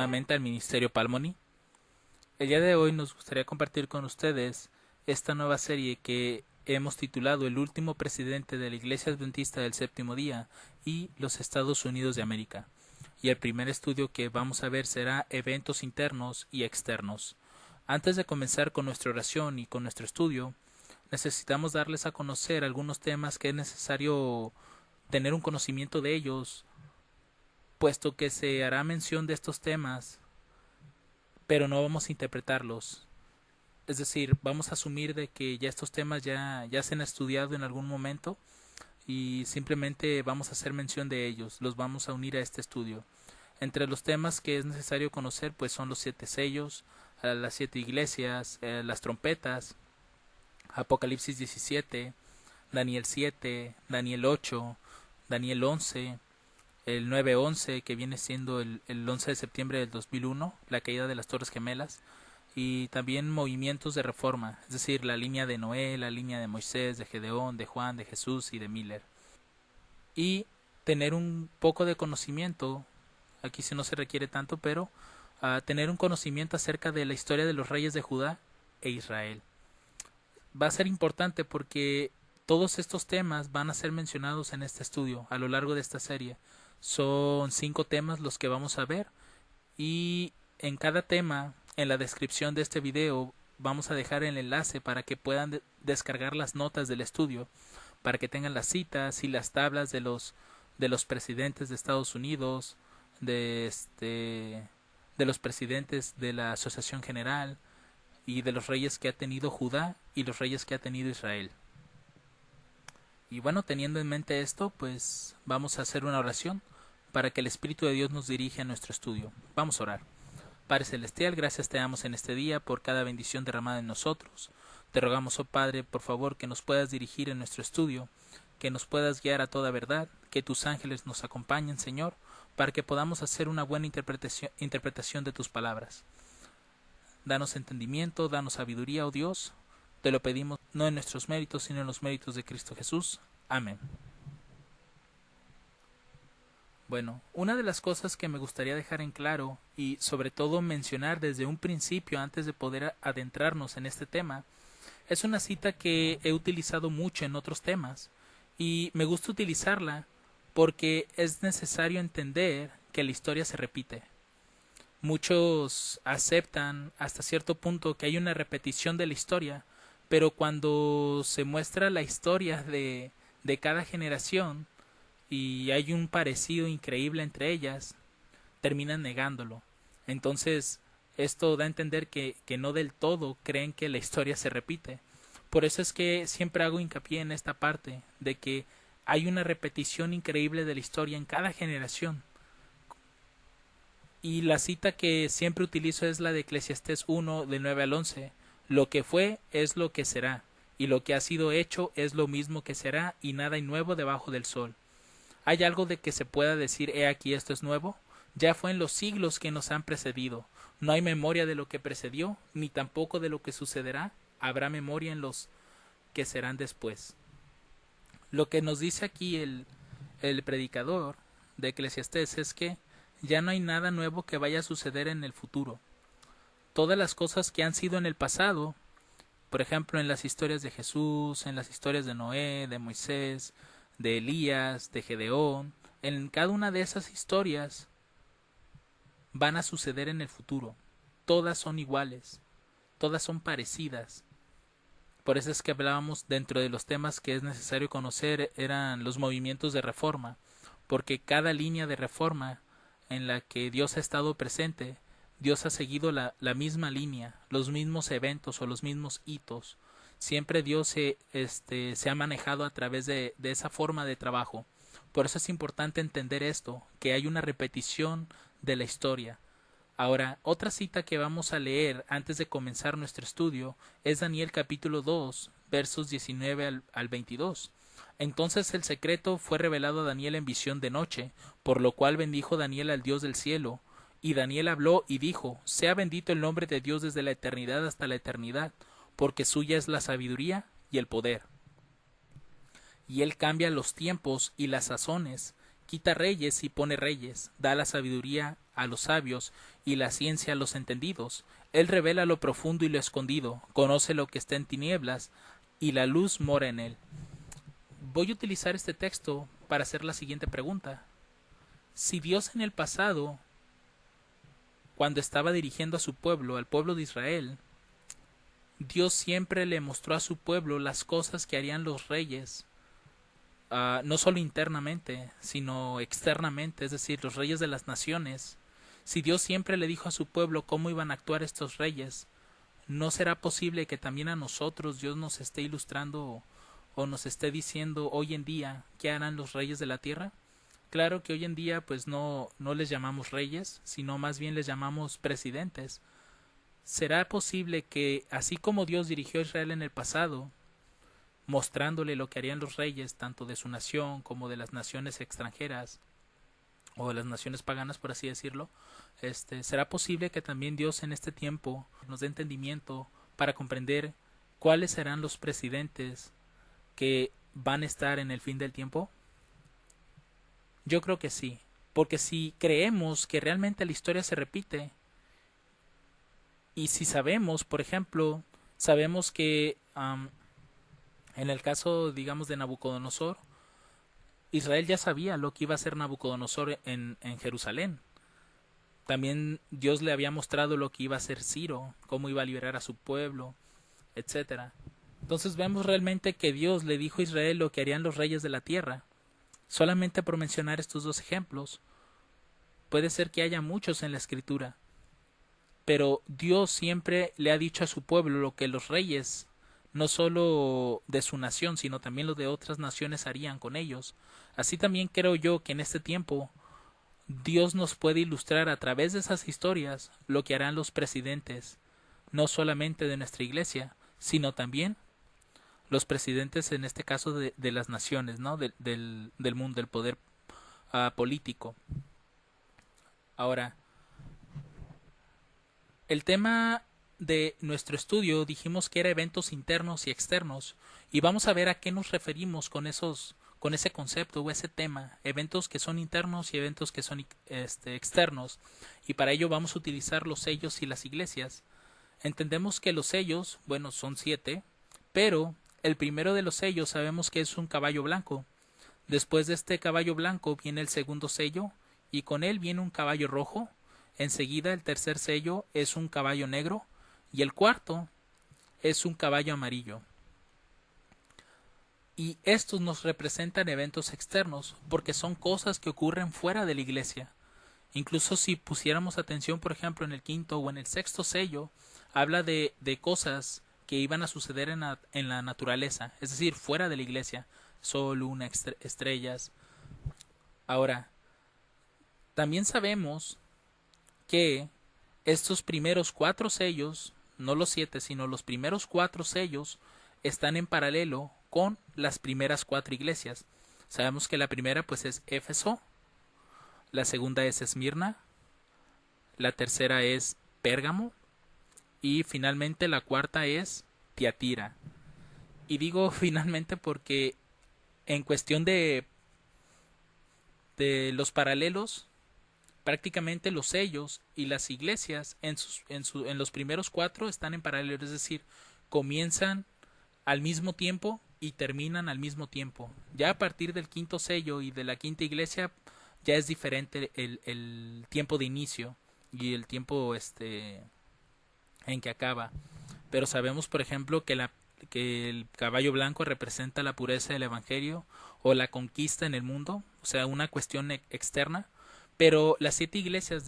nuevamente al Ministerio Palmoni. El día de hoy nos gustaría compartir con ustedes esta nueva serie que hemos titulado El último presidente de la Iglesia Adventista del Séptimo Día y los Estados Unidos de América. Y el primer estudio que vamos a ver será eventos internos y externos. Antes de comenzar con nuestra oración y con nuestro estudio, necesitamos darles a conocer algunos temas que es necesario tener un conocimiento de ellos, puesto que se hará mención de estos temas, pero no vamos a interpretarlos. Es decir, vamos a asumir de que ya estos temas ya se han estudiado en algún momento y simplemente vamos a hacer mención de ellos, los vamos a unir a este estudio. Entre los temas que es necesario conocer pues son los 7 sellos, las 7 iglesias, las trompetas, Apocalipsis 17, Daniel 7, Daniel 8, Daniel 11, el 9-11 que viene siendo el 11 de septiembre del 2001, la caída de las Torres Gemelas, y también movimientos de reforma, es decir, la línea de Noé, la línea de Moisés, de Gedeón, de Juan, de Jesús y de Miller. Y tener un poco de conocimiento, aquí sí no se requiere tanto, pero tener un conocimiento acerca de la historia de los reyes de Judá e Israel. Va a ser importante porque todos estos temas van a ser mencionados en este estudio a lo largo de esta serie. Son 5 temas los que vamos a ver y en cada tema, en la descripción de este video, vamos a dejar el enlace para que puedan descargar las notas del estudio, para que tengan las citas y las tablas de los presidentes de Estados Unidos, de los presidentes de la Asociación General y de los reyes que ha tenido Judá y los reyes que ha tenido Israel. Y bueno, teniendo en mente esto, pues vamos a hacer una oración para que el Espíritu de Dios nos dirija a nuestro estudio. Vamos a orar. Padre Celestial, gracias te damos en este día por cada bendición derramada en nosotros. Te rogamos, oh Padre, por favor, que nos puedas dirigir en nuestro estudio, que nos puedas guiar a toda verdad, que tus ángeles nos acompañen, Señor, para que podamos hacer una buena interpretación de tus palabras. Danos entendimiento, danos sabiduría, oh Dios. Te lo pedimos no en nuestros méritos, sino en los méritos de Cristo Jesús. Amén. Bueno, una de las cosas que me gustaría dejar en claro y sobre todo mencionar desde un principio antes de poder adentrarnos en este tema es una cita que he utilizado mucho en otros temas y me gusta utilizarla porque es necesario entender que la historia se repite. Muchos aceptan hasta cierto punto que hay una repetición de la historia, pero cuando se muestra la historia de cada generación y hay un parecido increíble entre ellas, terminan negándolo. Entonces, esto da a entender que no del todo creen que la historia se repite. Por eso es que siempre hago hincapié en esta parte, de que hay una repetición increíble de la historia en cada generación. Y la cita que siempre utilizo es la de Eclesiastés 1, del 9 al 11. Lo que fue es lo que será, y lo que ha sido hecho es lo mismo que será, y nada hay nuevo debajo del sol. ¿Hay algo de que se pueda decir, he aquí esto es nuevo? Ya fue en los siglos que nos han precedido. No hay memoria de lo que precedió, ni tampoco de lo que sucederá. Habrá memoria en los que serán después. Lo que nos dice aquí el predicador de Eclesiastés es que ya no hay nada nuevo que vaya a suceder en el futuro. Todas las cosas que han sido en el pasado, por ejemplo en las historias de Jesús, en las historias de Noé, de Moisés, de Elías, de Gedeón, en cada una de esas historias van a suceder en el futuro. Todas son iguales, todas son parecidas. Por eso es que hablábamos dentro de los temas que es necesario conocer eran los movimientos de reforma, porque cada línea de reforma en la que Dios ha estado presente, Dios ha seguido la misma línea, los mismos eventos o los mismos hitos. Siempre Dios se ha manejado a través de esa forma de trabajo. Por eso es importante entender esto, que hay una repetición de la historia. Ahora, otra cita que vamos a leer antes de comenzar nuestro estudio es Daniel capítulo 2, versos 19 al 22. Entonces el secreto fue revelado a Daniel en visión de noche, por lo cual bendijo Daniel al Dios del cielo. Y Daniel habló y dijo, sea bendito el nombre de Dios desde la eternidad hasta la eternidad, porque suya es la sabiduría y el poder. Y él cambia los tiempos y las sazones, quita reyes y pone reyes, da la sabiduría a los sabios y la ciencia a los entendidos. Él revela lo profundo y lo escondido, conoce lo que está en tinieblas, y la luz mora en él. Voy a utilizar este texto para hacer la siguiente pregunta. Si Dios en el pasado, cuando estaba dirigiendo a su pueblo, al pueblo de Israel, Dios siempre le mostró a su pueblo las cosas que harían los reyes, no solo internamente, sino externamente, es decir, los reyes de las naciones. Si Dios siempre le dijo a su pueblo cómo iban a actuar estos reyes, ¿no será posible que también a nosotros Dios nos esté ilustrando o nos esté diciendo hoy en día qué harán los reyes de la tierra? Claro que hoy en día pues no les llamamos reyes, sino más bien les llamamos presidentes. ¿Será posible que, así como Dios dirigió a Israel en el pasado, mostrándole lo que harían los reyes, tanto de su nación como de las naciones extranjeras, o de las naciones paganas, por así decirlo, será posible que también Dios en este tiempo nos dé entendimiento para comprender cuáles serán los presidentes que van a estar en el fin del tiempo? Yo creo que sí, porque si creemos que realmente la historia se repite, y si sabemos, por ejemplo, sabemos que en el caso, digamos, de Nabucodonosor, Israel ya sabía lo que iba a hacer Nabucodonosor en Jerusalén. También Dios le había mostrado lo que iba a hacer Ciro, cómo iba a liberar a su pueblo, etcétera. Entonces vemos realmente que Dios le dijo a Israel lo que harían los reyes de la tierra. Solamente por mencionar estos dos ejemplos, puede ser que haya muchos en la Escritura, pero Dios siempre le ha dicho a su pueblo lo que los reyes, no solo de su nación, sino también los de otras naciones harían con ellos. Así también creo yo que en este tiempo Dios nos puede ilustrar a través de esas historias lo que harán los presidentes, no solamente de nuestra iglesia, sino también los presidentes, en este caso de las naciones, ¿no? Del mundo, del poder político. Ahora, el tema de nuestro estudio dijimos que era eventos internos y externos, y vamos a ver a qué nos referimos con ese concepto o ese tema, eventos que son internos y eventos que son externos, y para ello vamos a utilizar los sellos y las iglesias. Entendemos que los sellos, bueno, son 7, pero el primero de los sellos sabemos que es un caballo blanco. Después de este caballo blanco viene el segundo sello, y con él viene un caballo rojo. Enseguida el tercer sello es un caballo negro, y el cuarto es un caballo amarillo. Y estos nos representan eventos externos, porque son cosas que ocurren fuera de la iglesia. Incluso si pusiéramos atención, por ejemplo, en el quinto o en el sexto sello, habla de cosas que iban a suceder en la naturaleza, es decir, fuera de la iglesia, sol, luna, estrellas. Ahora, también sabemos que estos primeros 4 sellos, no los 7, sino los primeros 4 sellos, están en paralelo con las primeras 4 iglesias. Sabemos que la primera pues es Éfeso, la segunda es Esmirna, la tercera es Pérgamo, y finalmente la cuarta es Tiatira. Y digo finalmente porque en cuestión de los paralelos, prácticamente los sellos y las iglesias en los primeros 4 están en paralelo, es decir, comienzan al mismo tiempo y terminan al mismo tiempo. Ya a partir del quinto sello y de la quinta iglesia ya es diferente el tiempo de inicio y el tiempo en que acaba. Pero sabemos, por ejemplo, que el caballo blanco representa la pureza del evangelio o la conquista en el mundo, o sea, una cuestión externa. Pero las 7 iglesias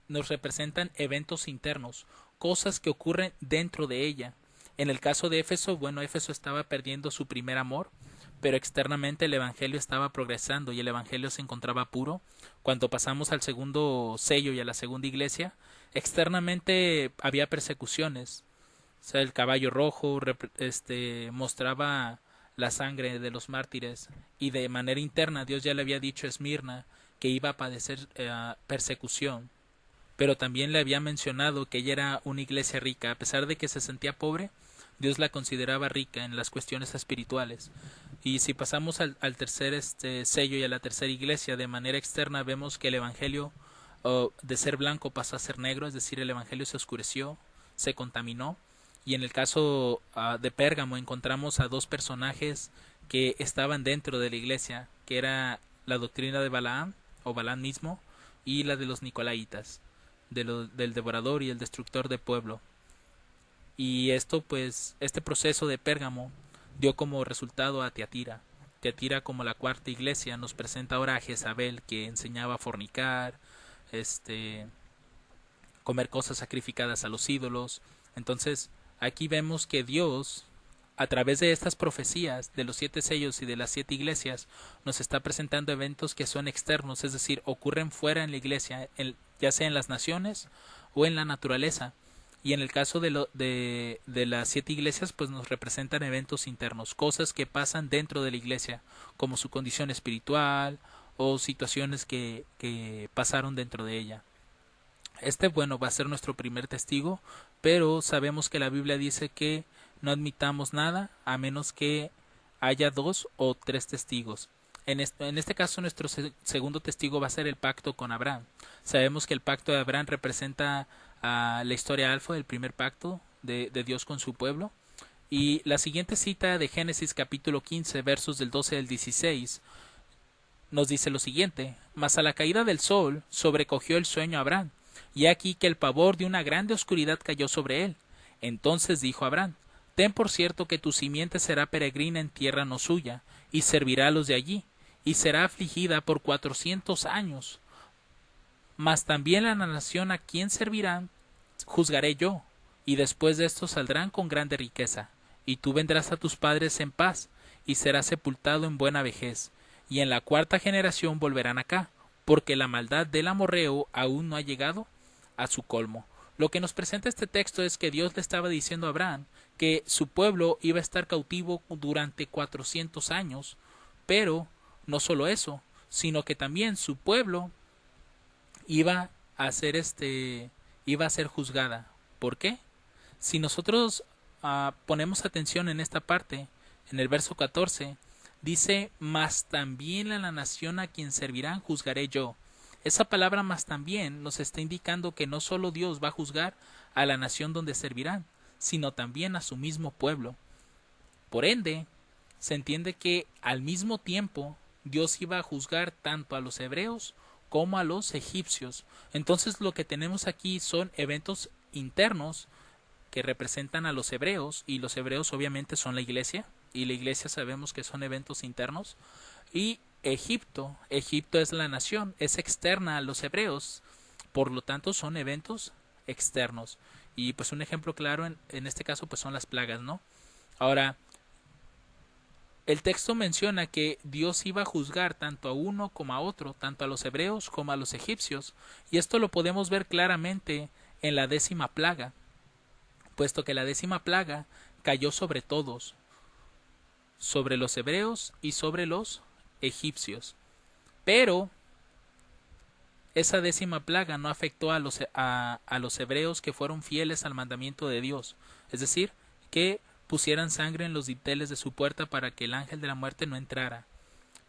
nos representan eventos internos, cosas que ocurren dentro de ella. En el caso de Éfeso, bueno, Éfeso estaba perdiendo su primer amor, pero externamente el evangelio estaba progresando y el evangelio se encontraba puro. Cuando pasamos al segundo sello y a la segunda iglesia, externamente había persecuciones. O sea, el caballo rojo mostraba la sangre de los mártires, y de manera interna Dios ya le había dicho a Esmirna que iba a padecer persecución, pero también le había mencionado que ella era una iglesia rica. A pesar de que se sentía pobre, Dios la consideraba rica en las cuestiones espirituales. Y si pasamos al tercer sello y a la tercera iglesia, de manera externa vemos que el evangelio de ser blanco pasó a ser negro, es decir, el evangelio se oscureció, se contaminó. Y en el caso de Pérgamo encontramos a dos personajes que estaban dentro de la iglesia, que era la doctrina de Balaam, o Balaam mismo, y la de los Nicolaitas, del devorador y el destructor de pueblo. Y esto, pues, este proceso de Pérgamo dio como resultado a Tiatira. Tiatira, como la cuarta iglesia, nos presenta ahora a Jezabel, que enseñaba a fornicar, comer cosas sacrificadas a los ídolos. Entonces, aquí vemos que Dios, a través de estas profecías de los 7 sellos y de las 7 iglesias, nos está presentando eventos que son externos, es decir, ocurren fuera en la iglesia, ya sea en las naciones o en la naturaleza. Y en el caso de las 7 iglesias, pues nos representan eventos internos, cosas que pasan dentro de la iglesia, como su condición espiritual o situaciones que pasaron dentro de ella. Bueno, va a ser nuestro primer testigo, pero sabemos que la Biblia dice que no admitamos nada a menos que haya 2 o 3 testigos. En este caso, nuestro segundo testigo va a ser el pacto con Abraham. Sabemos que el pacto de Abraham representa la historia alfa, el primer pacto de Dios con su pueblo. Y la siguiente cita de Génesis capítulo 15, versos del 12 al 16, nos dice lo siguiente: Mas a la caída del sol sobrecogió el sueño a Abraham, y aquí que el pavor de una grande oscuridad cayó sobre él. Entonces dijo Abraham: Ten por cierto que tu simiente será peregrina en tierra no suya, y servirá a los de allí, y será afligida por 400 años. Mas también la nación a quien servirán juzgaré yo, y después de esto saldrán con grande riqueza, y tú vendrás a tus padres en paz, y serás sepultado en buena vejez, y en la 4ª generación volverán acá, porque la maldad del amorreo aún no ha llegado a su colmo. Lo que nos presenta este texto es que Dios le estaba diciendo a Abraham que su pueblo iba a estar cautivo durante 400 años, pero no solo eso, sino que también su pueblo iba a ser juzgada. ¿Por qué? Si nosotros ponemos atención en esta parte, en el verso 14, dice: Mas también a la nación a quien servirán juzgaré yo. Esa palabra más también nos está indicando que no solo Dios va a juzgar a la nación donde servirán, sino también a su mismo pueblo. Por ende, se entiende que al mismo tiempo Dios iba a juzgar tanto a los hebreos como a los egipcios. Entonces lo que tenemos aquí son eventos internos que representan a los hebreos, y los hebreos obviamente son la iglesia, y la iglesia sabemos que son eventos internos, y Egipto es la nación, es externa a los hebreos, por lo tanto son eventos externos. Y pues un ejemplo claro en este caso pues son las plagas, ¿no? Ahora, el texto menciona que Dios iba a juzgar tanto a uno como a otro, tanto a los hebreos como a los egipcios, y esto lo podemos ver claramente en la 10ª plaga, puesto que la 10ª plaga cayó sobre todos, sobre los hebreos y sobre los egipcios. Pero esa 10ª plaga no afectó a los hebreos que fueron fieles al mandamiento de Dios, es decir, que pusieran sangre en los dinteles de su puerta para que el ángel de la muerte no entrara.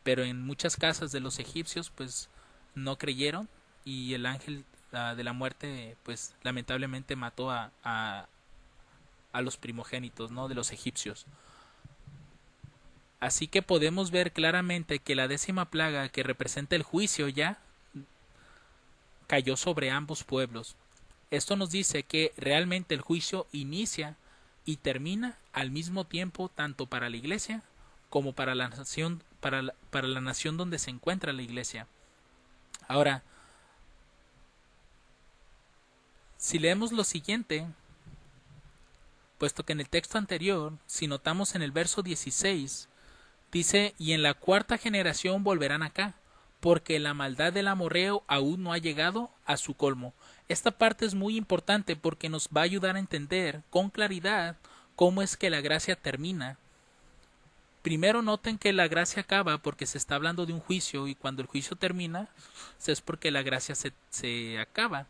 Pero en muchas casas de los egipcios pues no creyeron, y el ángel de la muerte pues lamentablemente mató a los primogénitos, ¿no?, de los egipcios. Así que podemos ver claramente que la 10ª plaga, que representa el juicio, ya cayó sobre ambos pueblos. Esto nos dice que realmente el juicio inicia y termina al mismo tiempo, tanto para la iglesia como para la nación, para la nación donde se encuentra la iglesia. Ahora, si leemos lo siguiente, puesto que en el texto anterior, si notamos en el verso 16, dice: Y en la 4ª generación volverán acá, porque la maldad del amorreo aún no ha llegado a su colmo. Esta parte es muy importante porque nos va a ayudar a entender con claridad cómo es que la gracia termina. Primero noten que la gracia acaba porque se está hablando de un juicio, y cuando el juicio termina es porque la gracia se acaba,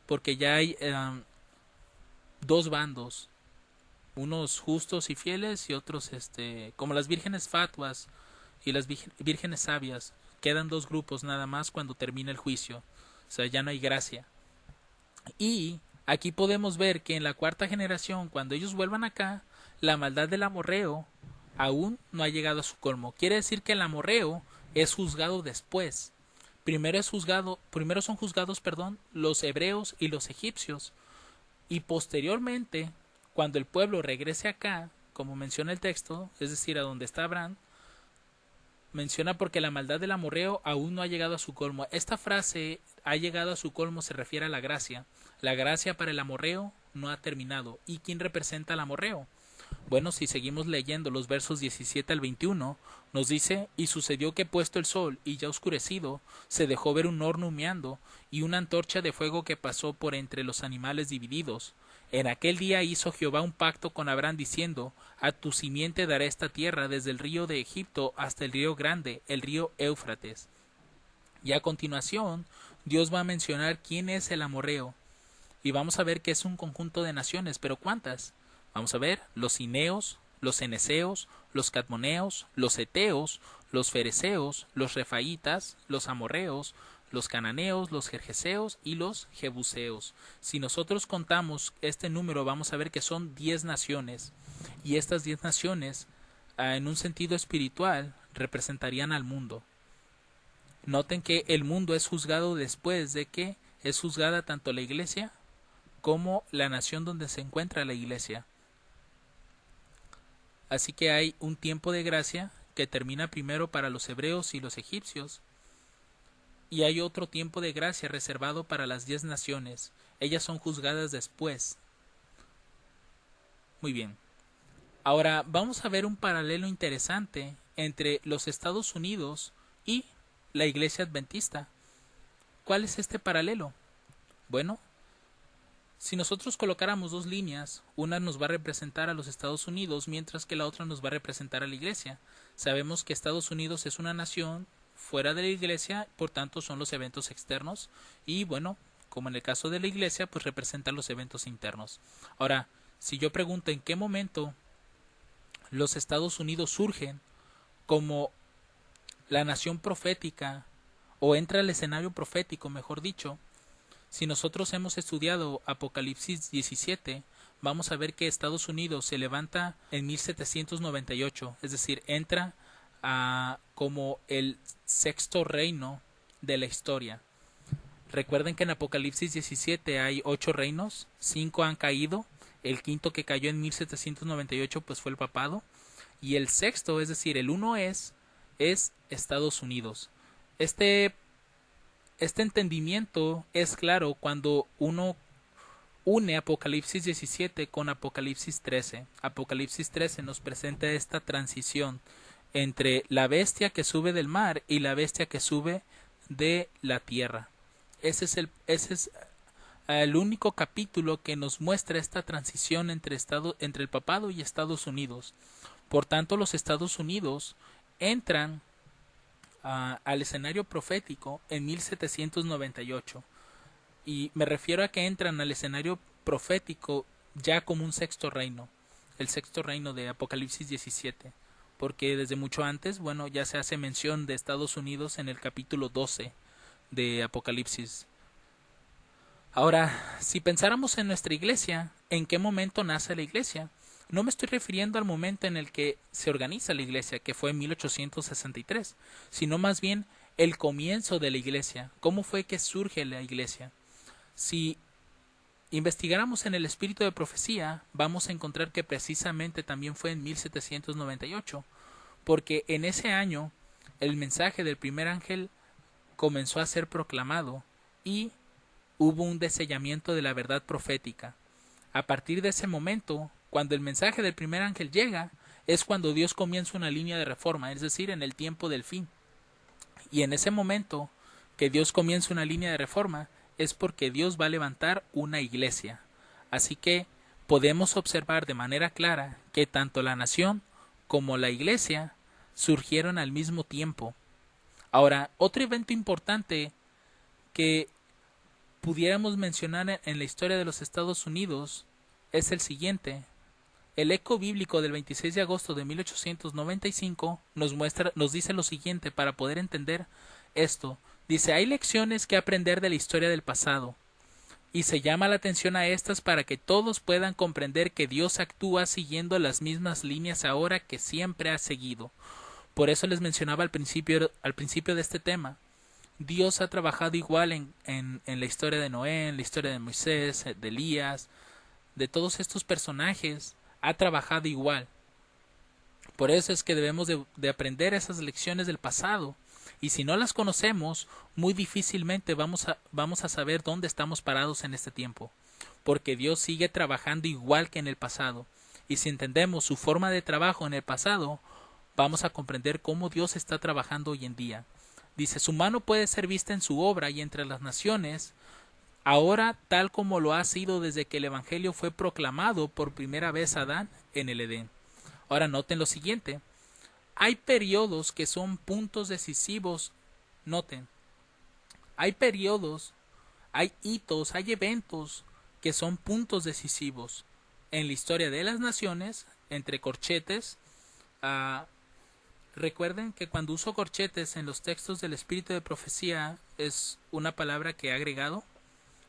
porque ya hay 2 bandos, unos justos y fieles y otros como las vírgenes fatuas y las vírgenes sabias. Quedan 2 grupos nada más cuando termina el juicio. sea, ya no hay gracia. Y aquí podemos ver que en la cuarta generación, cuando ellos vuelvan acá, la maldad del amorreo aún no ha llegado a su colmo. Quiere decir que el amorreo es juzgado después. Primero son juzgados, los hebreos y los egipcios, y posteriormente, cuando el pueblo regrese acá, como menciona el texto, es decir, a donde está Abraham, menciona porque la maldad del amorreo aún no ha llegado a su colmo. Esta frase, ha llegado a su colmo, se refiere a la gracia. La gracia para el amorreo no ha terminado. ¿Y quién representa al amorreo? Bueno, si seguimos leyendo los versos 17 al 21, nos dice: y sucedió que puesto el sol y ya oscurecido, se dejó ver un horno humeando y una antorcha de fuego que pasó por entre los animales divididos. En aquel día hizo Jehová un pacto con Abraham diciendo: a tu simiente daré esta tierra desde el río de Egipto hasta el río grande, el río Éufrates. Y a continuación, Dios va a mencionar quién es el amorreo. Y vamos a ver que es un conjunto de naciones, pero ¿cuántas? Vamos a ver: los cineos, los ceneseos, los cadmoneos, los heteos, los fereceos, los refaitas, los amorreos, los cananeos, los gergeseos y los jebuseos. Si nosotros contamos este número, vamos a ver que son 10 naciones. Y estas 10 naciones, en un sentido espiritual, representarían al mundo. Noten que el mundo es juzgado después de que es juzgada tanto la iglesia como la nación donde se encuentra la iglesia. Así que hay un tiempo de gracia que termina primero para los hebreos y los egipcios, y hay otro tiempo de gracia reservado para las 10 naciones. Ellas son juzgadas después. Muy bien. Ahora vamos a ver un paralelo interesante entre los Estados Unidos y la Iglesia Adventista. ¿Cuál es este paralelo? Bueno, si nosotros colocáramos dos líneas, una nos va a representar a los Estados Unidos, mientras que la otra nos va a representar a la Iglesia. Sabemos que Estados Unidos es una nación fuera de la Iglesia, por tanto son los eventos externos, y bueno, como en el caso de la Iglesia, pues representan los eventos internos. Ahora, si yo pregunto en qué momento los Estados Unidos surgen como la nación profética, o entra al escenario profético, mejor dicho, si nosotros hemos estudiado Apocalipsis 17, vamos a ver que Estados Unidos se levanta en 1798, es decir, entra como el sexto reino de la historia. Recuerden que en Apocalipsis 17 hay 8 reinos, 5 han caído, el quinto que cayó en 1798 pues fue el papado, y el sexto, es decir, el 1 es Estados Unidos. Este entendimiento es claro cuando uno une Apocalipsis 17 con Apocalipsis 13. Apocalipsis 13 nos presenta esta transición entre la bestia que sube del mar y la bestia que sube de la tierra. Ese es el único capítulo que nos muestra esta transición entre el papado y Estados Unidos. Por tanto, los Estados Unidos entran al escenario profético en 1798, y me refiero a que entran al escenario profético ya como un sexto reino, el sexto reino de Apocalipsis 17, porque desde mucho antes, bueno, ya se hace mención de Estados Unidos en el capítulo 12 de Apocalipsis. Ahora, si pensáramos en nuestra iglesia, ¿en qué momento nace la iglesia? No me estoy refiriendo al momento en el que se organiza la iglesia, que fue en 1863, sino más bien el comienzo de la iglesia. ¿Cómo fue que surge la iglesia? Si investigáramos en el espíritu de profecía, vamos a encontrar que precisamente también fue en 1798, porque en ese año el mensaje del primer ángel comenzó a ser proclamado y hubo un desellamiento de la verdad profética. A partir de ese momento, cuando el mensaje del primer ángel llega, es cuando Dios comienza una línea de reforma, es decir, en el tiempo del fin. Y en ese momento que Dios comienza una línea de reforma, es porque Dios va a levantar una iglesia. Así que podemos observar de manera clara que tanto la nación como la iglesia surgieron al mismo tiempo. Ahora, otro evento importante que pudiéramos mencionar en la historia de los Estados Unidos es el siguiente. El eco bíblico del 26 de agosto de 1895 nos dice lo siguiente para poder entender esto. Dice, hay lecciones que aprender de la historia del pasado, y se llama la atención a estas para que todos puedan comprender que Dios actúa siguiendo las mismas líneas ahora que siempre ha seguido. Por eso les mencionaba al principio de este tema. Dios ha trabajado igual en la historia de Noé, en la historia de Moisés, de Elías, de todos estos personajes, ha trabajado igual. Por eso es que debemos de aprender esas lecciones del pasado. Y si no las conocemos, muy difícilmente vamos a saber dónde estamos parados en este tiempo. Porque Dios sigue trabajando igual que en el pasado. Y si entendemos su forma de trabajo en el pasado, vamos a comprender cómo Dios está trabajando hoy en día. Dice, su mano puede ser vista en su obra y entre las naciones, ahora tal como lo ha sido desde que el Evangelio fue proclamado por primera vez a Adán en el Edén. Ahora noten lo siguiente. Hay periodos que son puntos decisivos. Noten. Hay periodos, hay hitos, hay eventos que son puntos decisivos en la historia de las naciones, entre corchetes. Recuerden que cuando uso corchetes en los textos del espíritu de profecía es una palabra que he agregado. O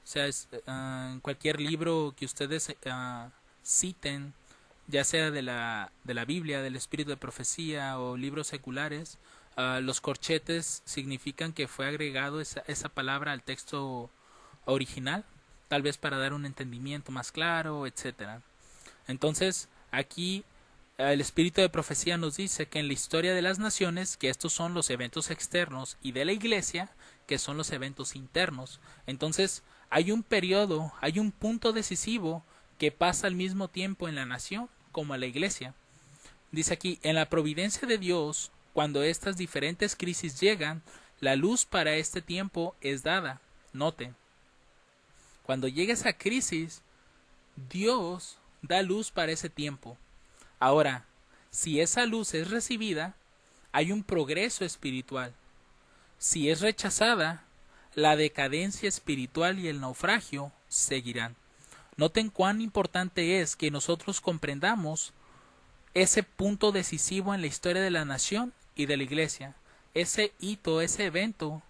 sea, en cualquier libro que ustedes citen, ya sea de la Biblia, del espíritu de profecía o libros seculares, los corchetes significan que fue agregado esa palabra al texto original, tal vez para dar un entendimiento más claro, etcétera. Entonces, aquí el espíritu de profecía nos dice que en la historia de las naciones, que estos son los eventos externos, y de la iglesia, que son los eventos internos. Entonces, hay un periodo, hay un punto decisivo que pasa al mismo tiempo en la nación como en la iglesia. Dice aquí, en la providencia de Dios, cuando estas diferentes crisis llegan, la luz para este tiempo es dada. Noten, cuando llega esa crisis, Dios da luz para ese tiempo. Ahora, si esa luz es recibida, hay un progreso espiritual. Si es rechazada, la decadencia espiritual y el naufragio seguirán. Noten cuán importante es que nosotros comprendamos ese punto decisivo en la historia de la nación y de la iglesia. Ese hito, ese evento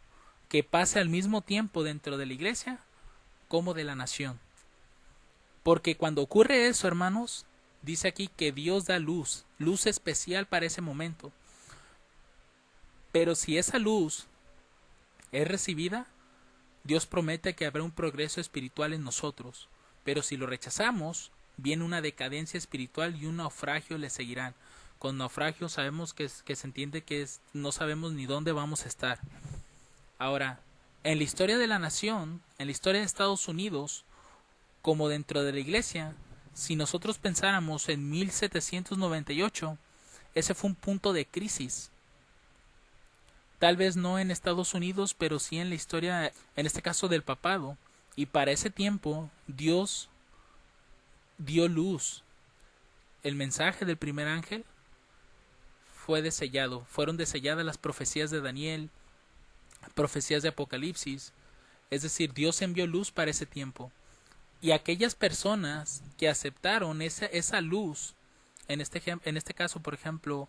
que pasa al mismo tiempo dentro de la iglesia como de la nación. Porque cuando ocurre eso, hermanos, dice aquí que Dios da luz, luz especial para ese momento. Pero si esa luz es recibida, Dios promete que habrá un progreso espiritual en nosotros. Pero si lo rechazamos, viene una decadencia espiritual y un naufragio le seguirán. Con naufragio sabemos que se entiende que no sabemos ni dónde vamos a estar. Ahora, en la historia de la nación, en la historia de Estados Unidos, como dentro de la iglesia, si nosotros pensáramos en 1798, ese fue un punto de crisis. Tal vez no en Estados Unidos, pero sí en la historia, en este caso del papado. Y para ese tiempo, Dios dio luz. El mensaje del primer ángel fue desellado. Fueron deselladas las profecías de Daniel, profecías de Apocalipsis. Es decir, Dios envió luz para ese tiempo. Y aquellas personas que aceptaron esa luz, en este caso, por ejemplo,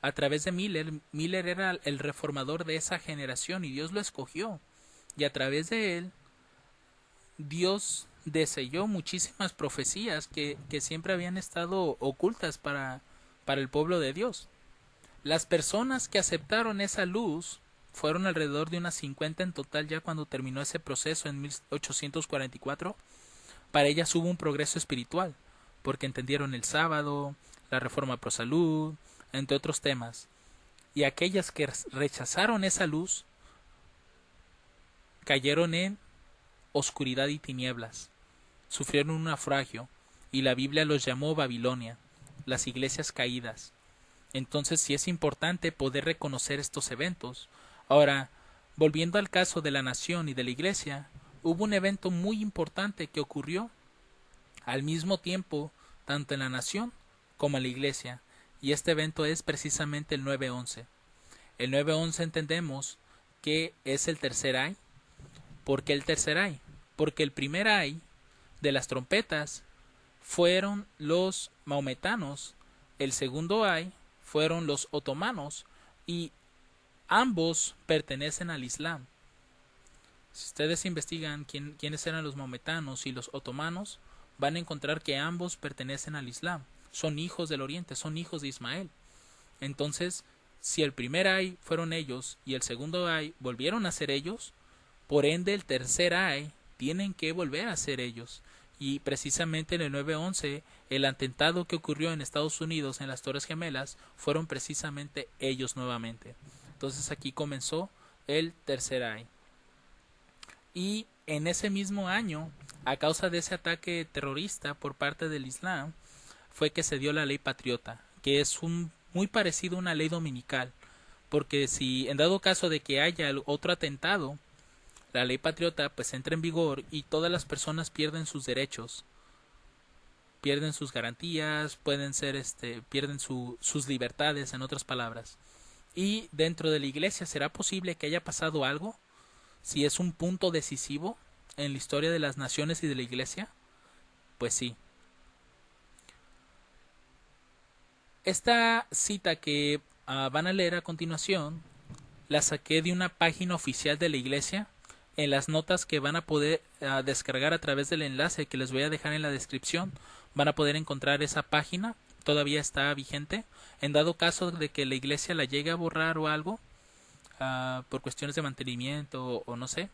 a través de Miller era el reformador de esa generación y Dios lo escogió. Y a través de él, Dios deselló muchísimas profecías que siempre habían estado ocultas para el pueblo de Dios. Las personas que aceptaron esa luz fueron alrededor de unas 50 en total ya cuando terminó ese proceso en 1844. Para ellas hubo un progreso espiritual, porque entendieron el sábado, la reforma pro salud, entre otros temas. Y aquellas que rechazaron esa luz cayeron en oscuridad y tinieblas, sufrieron un naufragio, y la Biblia los llamó Babilonia, las iglesias caídas. Entonces sí es importante poder reconocer estos eventos. Ahora, volviendo al caso de la nación y de la iglesia, hubo un evento muy importante que ocurrió al mismo tiempo tanto en la nación como en la iglesia, y este evento es precisamente el 9/11. El 9/11 entendemos que es el tercer ay. ¿Por qué el tercer ay? Porque el primer ay de las trompetas fueron los maometanos, el segundo ay fueron los otomanos, y ambos pertenecen al Islam. Si ustedes investigan quiénes eran los maometanos y los otomanos, van a encontrar que ambos pertenecen al Islam. Son hijos del Oriente, son hijos de Ismael. Entonces, si el primer ay fueron ellos y el segundo ay volvieron a ser ellos, por ende el tercer ay tienen que volver a ser ellos. Y precisamente en el 9/11, el atentado que ocurrió en Estados Unidos en las Torres Gemelas, fueron precisamente ellos nuevamente. Entonces aquí comenzó el tercer ay. Y en ese mismo año, a causa de ese ataque terrorista por parte del Islam, fue que se dio la ley patriota, que es muy parecido a una ley dominical, porque si en dado caso de que haya otro atentado, la ley patriota pues entra en vigor y todas las personas pierden sus derechos, pierden sus garantías, pierden sus libertades, en otras palabras. Y dentro de la iglesia, ¿será posible que haya pasado algo? Si es un punto decisivo en la historia de las naciones y de la iglesia, pues sí. Esta cita que van a leer a continuación la saqué de una página oficial de la iglesia. En las notas que van a poder descargar a través del enlace que les voy a dejar en la descripción, van a poder encontrar esa página. Todavía está vigente. En dado caso de que la iglesia la llegue a borrar o algo, por cuestiones de mantenimiento o no sé,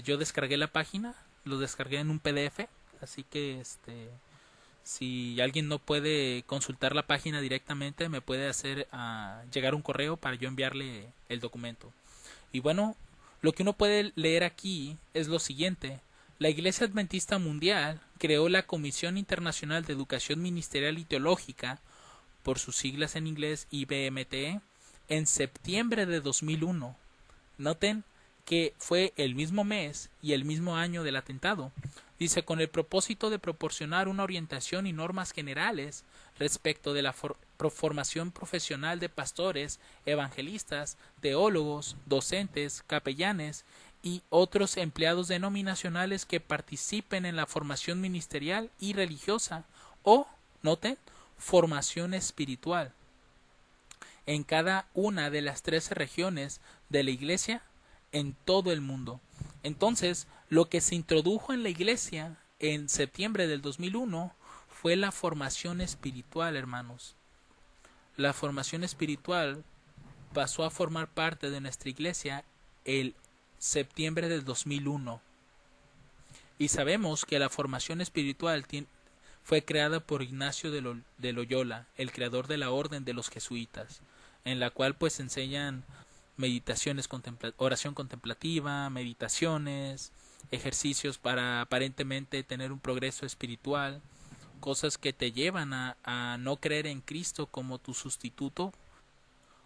yo descargué la página, lo descargué en un PDF, así que si alguien no puede consultar la página directamente, me puede hacer llegar un correo para yo enviarle el documento. Y bueno, lo que uno puede leer aquí es lo siguiente: la Iglesia Adventista Mundial creó la Comisión Internacional de Educación Ministerial y Teológica, por sus siglas en inglés IBMTE, en septiembre de 2001. Noten que fue el mismo mes y el mismo año del atentado. Dice, con el propósito de proporcionar una orientación y normas generales respecto de la formación profesional de pastores, evangelistas, teólogos, docentes, capellanes y otros empleados denominacionales que participen en la formación ministerial y religiosa o, noten, formación espiritual en cada una de las 13 regiones de la iglesia en todo el mundo. Entonces, lo que se introdujo en la iglesia en septiembre del 2001 fue la formación espiritual, hermanos. La formación espiritual pasó a formar parte de nuestra iglesia el septiembre del 2001. Y sabemos que la formación espiritual fue creada por Ignacio de Loyola, el creador de la orden de los jesuitas, en la cual pues enseñan meditaciones, oración contemplativa, meditaciones, ejercicios para aparentemente tener un progreso espiritual, cosas que te llevan a no creer en Cristo como tu sustituto,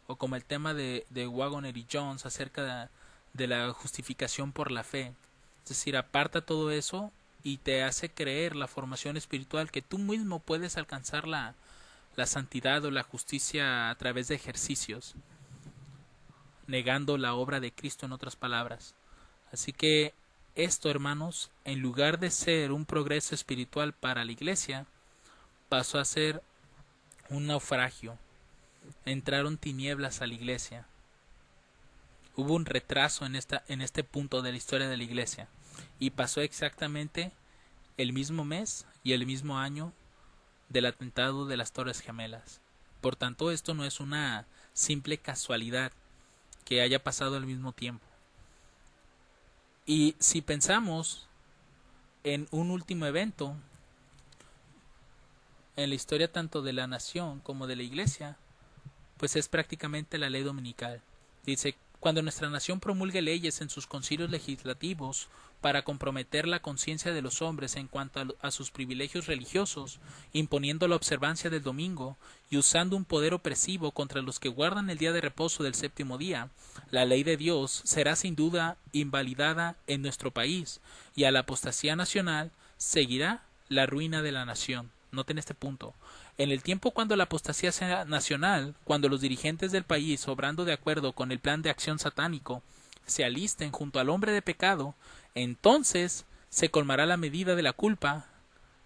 o como el tema de Waggoner y Jones acerca de la justificación por la fe. Es decir, aparta todo eso y te hace creer la formación espiritual, que tú mismo puedes alcanzar la santidad o la justicia a través de ejercicios, negando la obra de Cristo, en otras palabras. Así que esto, hermanos, en lugar de ser un progreso espiritual para la iglesia, pasó a ser un naufragio. Entraron tinieblas a la iglesia. Hubo un retraso en este punto de la historia de la iglesia, y pasó exactamente el mismo mes y el mismo año del atentado de las Torres Gemelas. Por tanto, esto no es una simple casualidad que haya pasado al mismo tiempo. Y si pensamos en un último evento en la historia tanto de la nación como de la iglesia, pues es prácticamente la ley dominical. Dice, cuando nuestra nación promulgue leyes en sus concilios legislativos para comprometer la conciencia de los hombres en cuanto a sus privilegios religiosos, imponiendo la observancia del domingo y usando un poder opresivo contra los que guardan el día de reposo del séptimo día, la ley de Dios será sin duda invalidada en nuestro país, y a la apostasía nacional seguirá la ruina de la nación. Noten este punto. En el tiempo cuando la apostasía sea nacional, cuando los dirigentes del país, obrando de acuerdo con el plan de acción satánico, se alisten junto al hombre de pecado, entonces se colmará la medida de la culpa.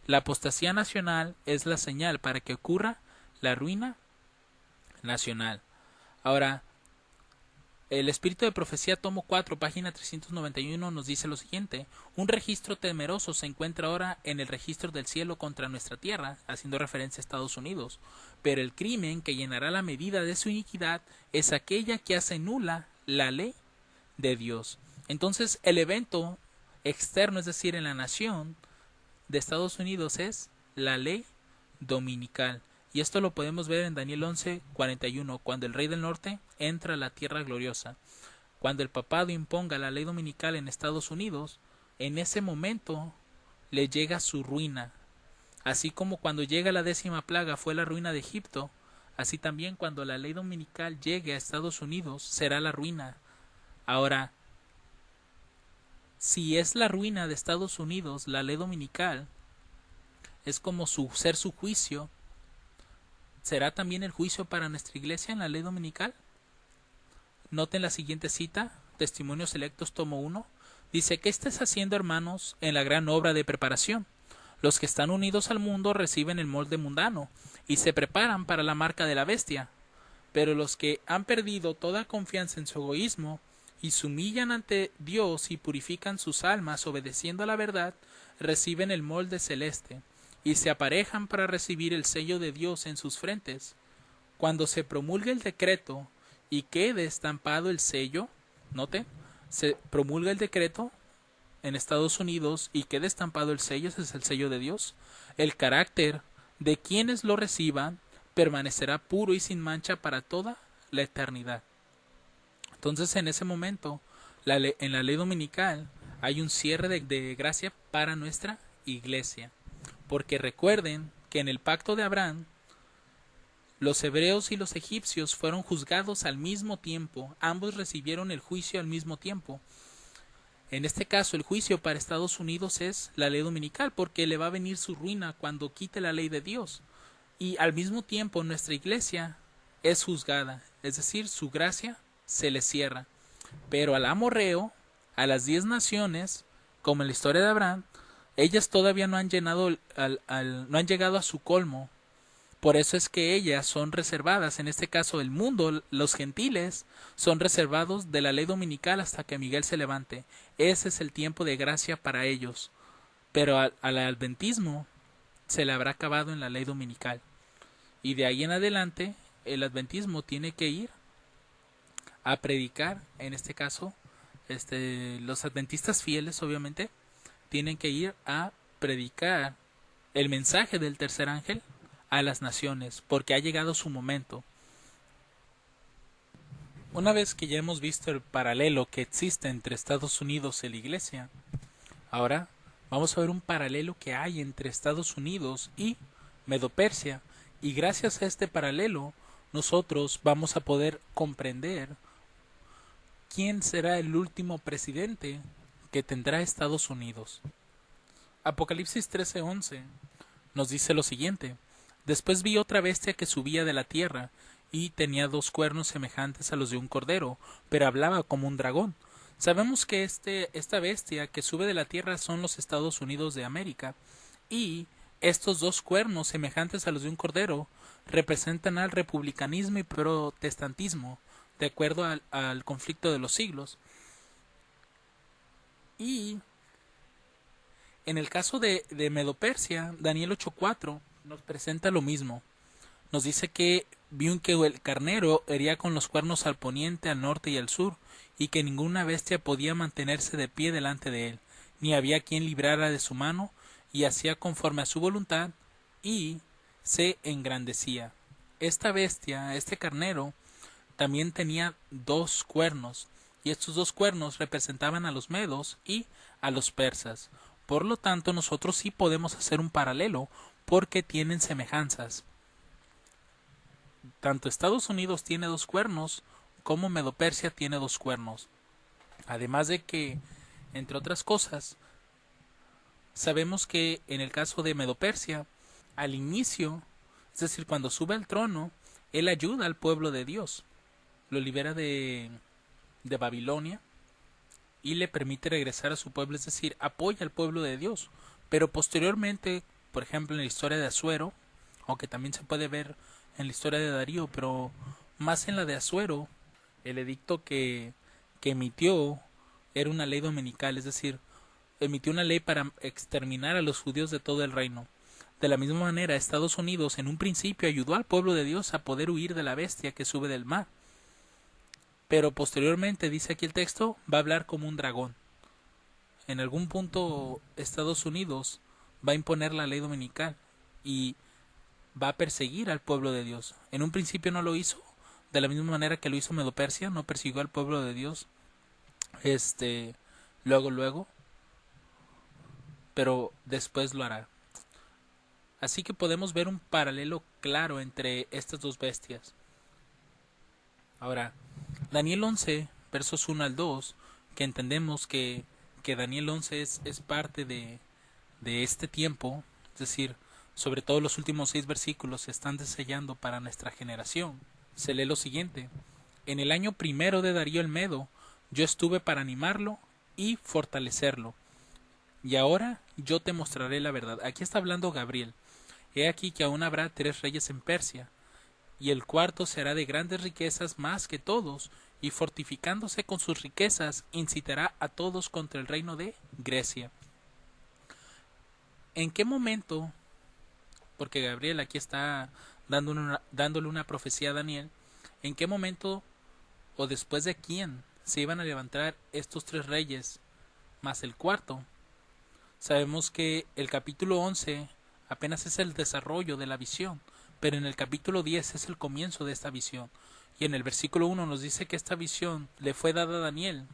La apostasía nacional es la señal para que ocurra la ruina nacional. Ahora, El Espíritu de Profecía, tomo 4, página 391, nos dice lo siguiente: un registro temeroso se encuentra ahora en el registro del cielo contra nuestra tierra, haciendo referencia a Estados Unidos, pero el crimen que llenará la medida de su iniquidad es aquella que hace nula la ley de Dios. Entonces, el evento externo, es decir, en la nación de Estados Unidos, es la ley dominical. Y esto lo podemos ver en Daniel 11:41, cuando el rey del norte entra a la tierra gloriosa. Cuando el papado imponga la ley dominical en Estados Unidos, en ese momento le llega su ruina. Así como cuando llega la 10ª plaga fue la ruina de Egipto, así también cuando la ley dominical llegue a Estados Unidos será la ruina. Ahora, si es la ruina de Estados Unidos, la ley dominical es como ser su juicio, ¿será también el juicio para nuestra iglesia en la ley dominical? Noten la siguiente cita, Testimonios Selectos, tomo 1. Dice: ¿qué estés haciendo, hermanos, en la gran obra de preparación? Los que están unidos al mundo reciben el molde mundano y se preparan para la marca de la bestia. Pero los que han perdido toda confianza en su egoísmo y se humillan ante Dios y purifican sus almas obedeciendo a la verdad, reciben el molde celeste y se aparejan para recibir el sello de Dios en sus frentes. Cuando se promulgue el decreto y quede estampado el sello, note, se promulga el decreto en Estados Unidos y quede estampado el sello, ese es el sello de Dios, el carácter de quienes lo reciban permanecerá puro y sin mancha para toda la eternidad. Entonces, en ese momento, en la ley dominical hay un cierre de gracia para nuestra iglesia. Porque recuerden que en el pacto de Abraham, los hebreos y los egipcios fueron juzgados al mismo tiempo, ambos recibieron el juicio al mismo tiempo. En este caso, el juicio para Estados Unidos es la ley dominical, porque le va a venir su ruina cuando quite la ley de Dios. Y al mismo tiempo nuestra iglesia es juzgada, es decir, su gracia se le cierra. Pero al amorreo, a las 10 naciones, como en la historia de Abraham, ellas todavía no han llenado no han llegado a su colmo. Por eso es que ellas son reservadas, en este caso el mundo, los gentiles, son reservados de la ley dominical hasta que Miguel se levante. Ese es el tiempo de gracia para ellos. Pero al adventismo se le habrá acabado en la ley dominical. Y de ahí en adelante, el adventismo tiene que ir a predicar, en este caso, los adventistas fieles, obviamente, tienen que ir a predicar el mensaje del tercer ángel a las naciones, porque ha llegado su momento. Una vez que ya hemos visto el paralelo que existe entre Estados Unidos y la iglesia, ahora vamos a ver un paralelo que hay entre Estados Unidos y Medo-Persia, y gracias a este paralelo nosotros vamos a poder comprender quién será el último presidente que tendrá Estados Unidos. Apocalipsis 13:11 nos dice lo siguiente: después vi otra bestia que subía de la tierra, y tenía 2 cuernos semejantes a los de un cordero, pero hablaba como un dragón. Sabemos que esta bestia que sube de la tierra son los Estados Unidos de América, y estos 2 cuernos semejantes a los de un cordero representan al republicanismo y protestantismo, de acuerdo al conflicto de los siglos. Y en el caso de Medo-Persia, Daniel 8:4 nos presenta lo mismo. Nos dice que vio que el carnero hería con los cuernos al poniente, al norte y al sur, y que ninguna bestia podía mantenerse de pie delante de él, ni había quien librara de su mano, y hacía conforme a su voluntad, y se engrandecía. Esta bestia, este carnero, también tenía 2 cuernos, y estos 2 cuernos representaban a los medos y a los persas. Por lo tanto, nosotros sí podemos hacer un paralelo, porque tienen semejanzas. Tanto Estados Unidos tiene 2 cuernos, como Medo-Persia tiene 2 cuernos. Además de que, entre otras cosas, sabemos que en el caso de Medo-Persia, al inicio, es decir, cuando sube al trono, él ayuda al pueblo de Dios, lo libera de Babilonia y le permite regresar a su pueblo, es decir, apoya al pueblo de Dios. Pero posteriormente, por ejemplo, en la historia de Asuero, aunque también se puede ver en la historia de Darío, pero más en la de Asuero, El edicto que emitió era una ley dominical, es decir, emitió una ley para exterminar a los judíos de todo el reino. De la misma manera, Estados Unidos en un principio ayudó al pueblo de Dios a poder huir de la bestia que sube del mar. Pero posteriormente, dice aquí el texto, va a hablar como un dragón. En algún punto Estados Unidos va a imponer la ley dominical y va a perseguir al pueblo de Dios. En un principio no lo hizo, de la misma manera que lo hizo Medo-Persia, no persiguió al pueblo de Dios. Luego, pero después lo hará. Así que podemos ver un paralelo claro entre estas dos bestias. Ahora, Daniel 11, versos 1 al 2, que entendemos que Daniel 11 es parte de este tiempo, es decir, sobre todo los últimos 6 versículos se están desellando para nuestra generación. Se lee lo siguiente: en el año primero de Darío el Medo, yo estuve para animarlo y fortalecerlo. Y ahora yo te mostraré la verdad. Aquí está hablando Gabriel. He aquí que aún habrá 3 reyes en Persia, y el cuarto será de grandes riquezas más que todos, y fortificándose con sus riquezas, incitará a todos contra el reino de Grecia. ¿En qué momento? Porque Gabriel aquí está dándole una profecía a Daniel. ¿En qué momento o después de quién se iban a levantar estos 3 reyes más el cuarto? Sabemos que el capítulo 11 apenas es el desarrollo de la visión, pero en el capítulo 10 es el comienzo de esta visión. Y en el versículo 1 nos dice que esta visión le fue dada a Daniel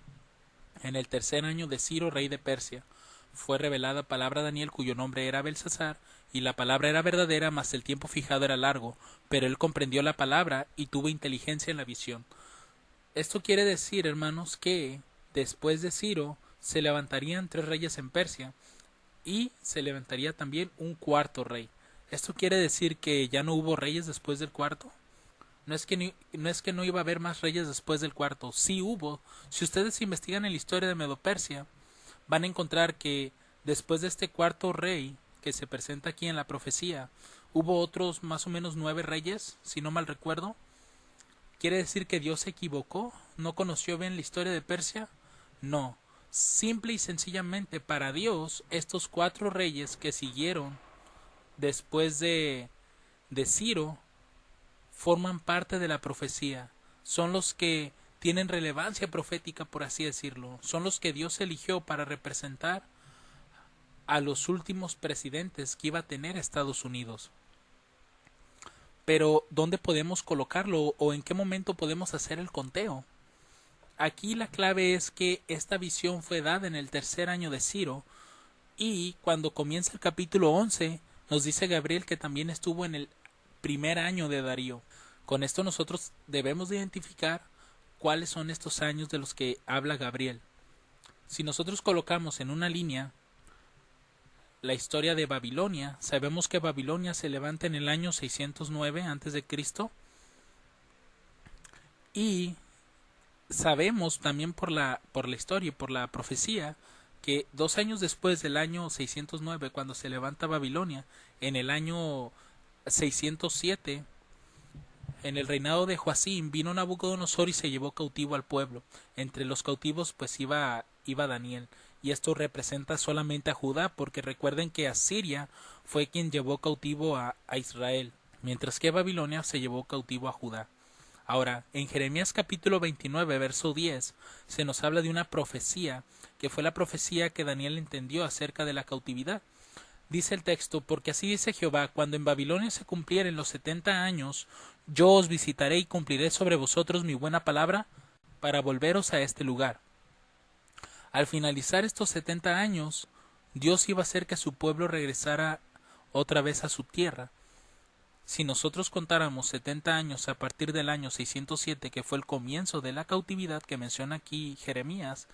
en el 3er año de Ciro, rey de Persia. Fue revelada palabra a Daniel, cuyo nombre era Belsasar, y la palabra era verdadera, mas el tiempo fijado era largo, pero él comprendió la palabra y tuvo inteligencia en la visión. Esto quiere decir, hermanos, que después de Ciro se levantarían 3 reyes en Persia, y se levantaría también un cuarto rey. ¿Esto quiere decir que ya no hubo reyes después del cuarto? No es que no iba a haber más reyes después del cuarto. Sí hubo. Si ustedes investigan en la historia de Medo-Persia, van a encontrar que después de este cuarto rey que se presenta aquí en la profecía, hubo otros más o menos 9 reyes, si no mal recuerdo. ¿Quiere decir que Dios se equivocó? ¿No conoció bien la historia de Persia? No. Simple y sencillamente, para Dios, estos 4 reyes que siguieron después de Ciro forman parte de la profecía. Son los que tienen relevancia profética, por así decirlo. Son los que Dios eligió para representar a los últimos presidentes que iba a tener Estados Unidos. Pero, ¿dónde podemos colocarlo o en qué momento podemos hacer el conteo? Aquí la clave es que esta visión fue dada en el 3er año de Ciro, y cuando comienza el capítulo 11 nos dice Gabriel que también estuvo en el 1er año de Darío. Con esto nosotros debemos de identificar cuáles son estos años de los que habla Gabriel. Si nosotros colocamos en una línea la historia de Babilonia, sabemos que Babilonia se levanta en el año 609 a.C. y sabemos también por la historia y por la profecía que 2 años después del año 609, cuando se levanta Babilonia, en el año 607, en el reinado de Joacim, vino Nabucodonosor y se llevó cautivo al pueblo. Entre los cautivos pues iba Daniel, y esto representa solamente a Judá, porque recuerden que Asiria fue quien llevó cautivo a Israel, mientras que Babilonia se llevó cautivo a Judá. Ahora, en Jeremías capítulo 29, verso 10, se nos habla de una profecía, que fue la profecía que Daniel entendió acerca de la cautividad. Dice el texto: porque así dice Jehová, cuando en Babilonia se cumplieren los 70 años, yo os visitaré y cumpliré sobre vosotros mi buena palabra para volveros a este lugar. Al finalizar estos 70 años, Dios iba a hacer que su pueblo regresara otra vez a su tierra. Si nosotros contáramos 70 años a partir del año 607, que fue el comienzo de la cautividad que menciona aquí Jeremías,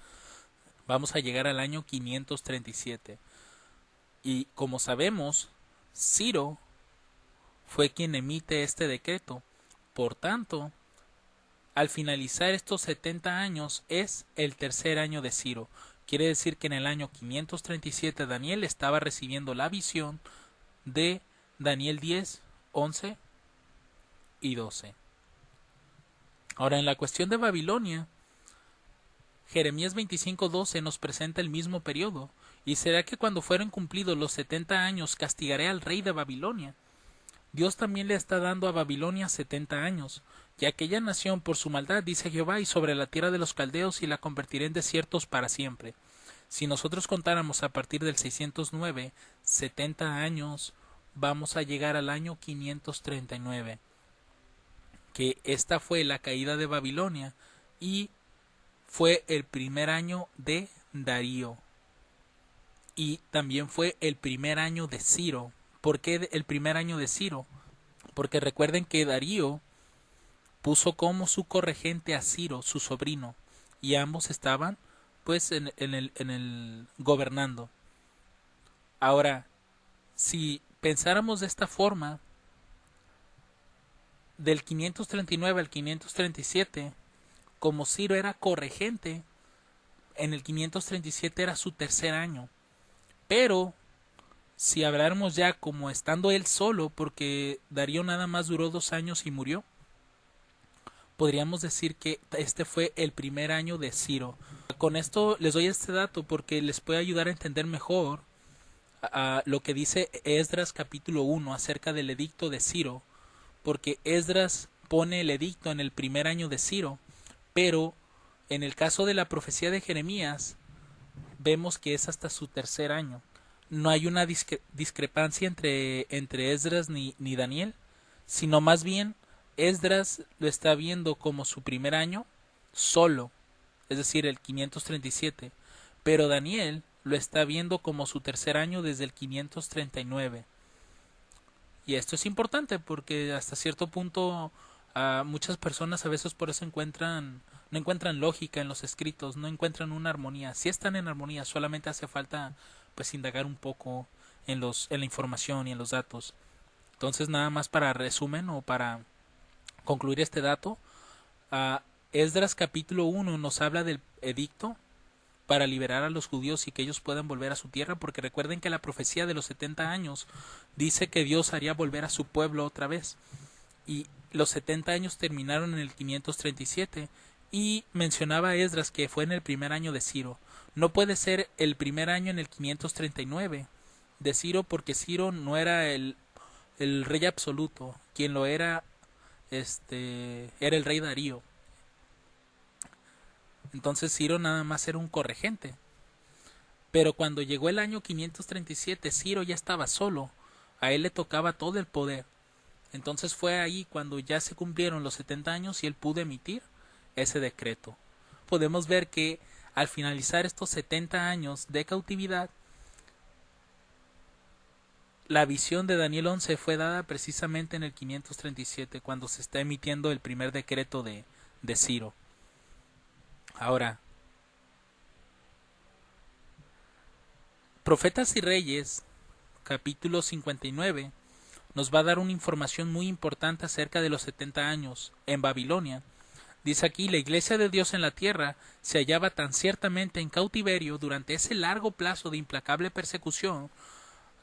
vamos a llegar al año 537. Y como sabemos, Ciro fue quien emite este decreto. Por tanto, al finalizar estos 70 años es el 3er año de Ciro. Quiere decir que en el año 537 Daniel estaba recibiendo la visión de Daniel 10, 11 y 12. Ahora, en la cuestión de Babilonia, Jeremías 25:12 nos presenta el mismo periodo. ¿Y será que cuando fueren cumplidos los 70 años castigaré al rey de Babilonia? Dios también le está dando a Babilonia 70 años, y aquella nación por su maldad, dice Jehová, y sobre la tierra de los caldeos, y la convertiré en desiertos para siempre. Si nosotros contáramos a partir del 609, 70 años, vamos a llegar al año 539, que esta fue la caída de Babilonia, y fue el primer año de Darío, y también fue el primer año de Ciro. ¿Por qué el primer año de Ciro? Porque recuerden que Darío puso como su corregente a Ciro, su sobrino, y ambos estaban pues en el gobernando. Ahora, si pensáramos de esta forma, del 539 al 537, como Ciro era corregente, en el 537 era su tercer año. Pero si habláramos ya como estando él solo, porque Darío nada más duró 2 años y murió, podríamos decir que este fue el primer año de Ciro. Con esto les doy este dato porque les puede ayudar a entender mejor lo que dice Esdras capítulo 1 acerca del edicto de Ciro, porque Esdras pone el edicto en el primer año de Ciro, pero en el caso de la profecía de Jeremías vemos que es hasta su tercer año. No hay una discrepancia entre Esdras ni Daniel, sino más bien Esdras lo está viendo como su primer año solo, es decir, el 537, pero Daniel lo está viendo como su tercer año desde el 539. Y esto es importante porque hasta cierto punto muchas personas a veces por eso no encuentran lógica en los escritos, no encuentran una armonía. Si están en armonía, solamente hace falta pues indagar un poco en la información y en los datos. Entonces, nada más para resumen o para concluir este dato, Esdras capítulo 1 nos habla del edicto para liberar a los judíos y que ellos puedan volver a su tierra, porque recuerden que la profecía de los 70 años dice que Dios haría volver a su pueblo otra vez, y los 70 años terminaron en el 537, y mencionaba Esdras que fue en el primer año de Ciro. No puede ser el primer año en el 539 de Ciro, porque Ciro no era el rey absoluto, quien lo era era el rey Darío. Entonces Ciro nada más era un corregente. Pero cuando llegó el año 537, Ciro ya estaba solo. A él le tocaba todo el poder. Entonces fue ahí cuando ya se cumplieron los 70 años y él pudo emitir ese decreto. Podemos ver que al finalizar estos 70 años de cautividad, la visión de Daniel 11 fue dada precisamente en el 537, cuando se está emitiendo el primer decreto de Ciro. Ahora, Profetas y Reyes, capítulo 59, nos va a dar una información muy importante acerca de los 70 años en Babilonia. Dice aquí, la iglesia de Dios en la tierra se hallaba tan ciertamente en cautiverio durante ese largo plazo de implacable persecución,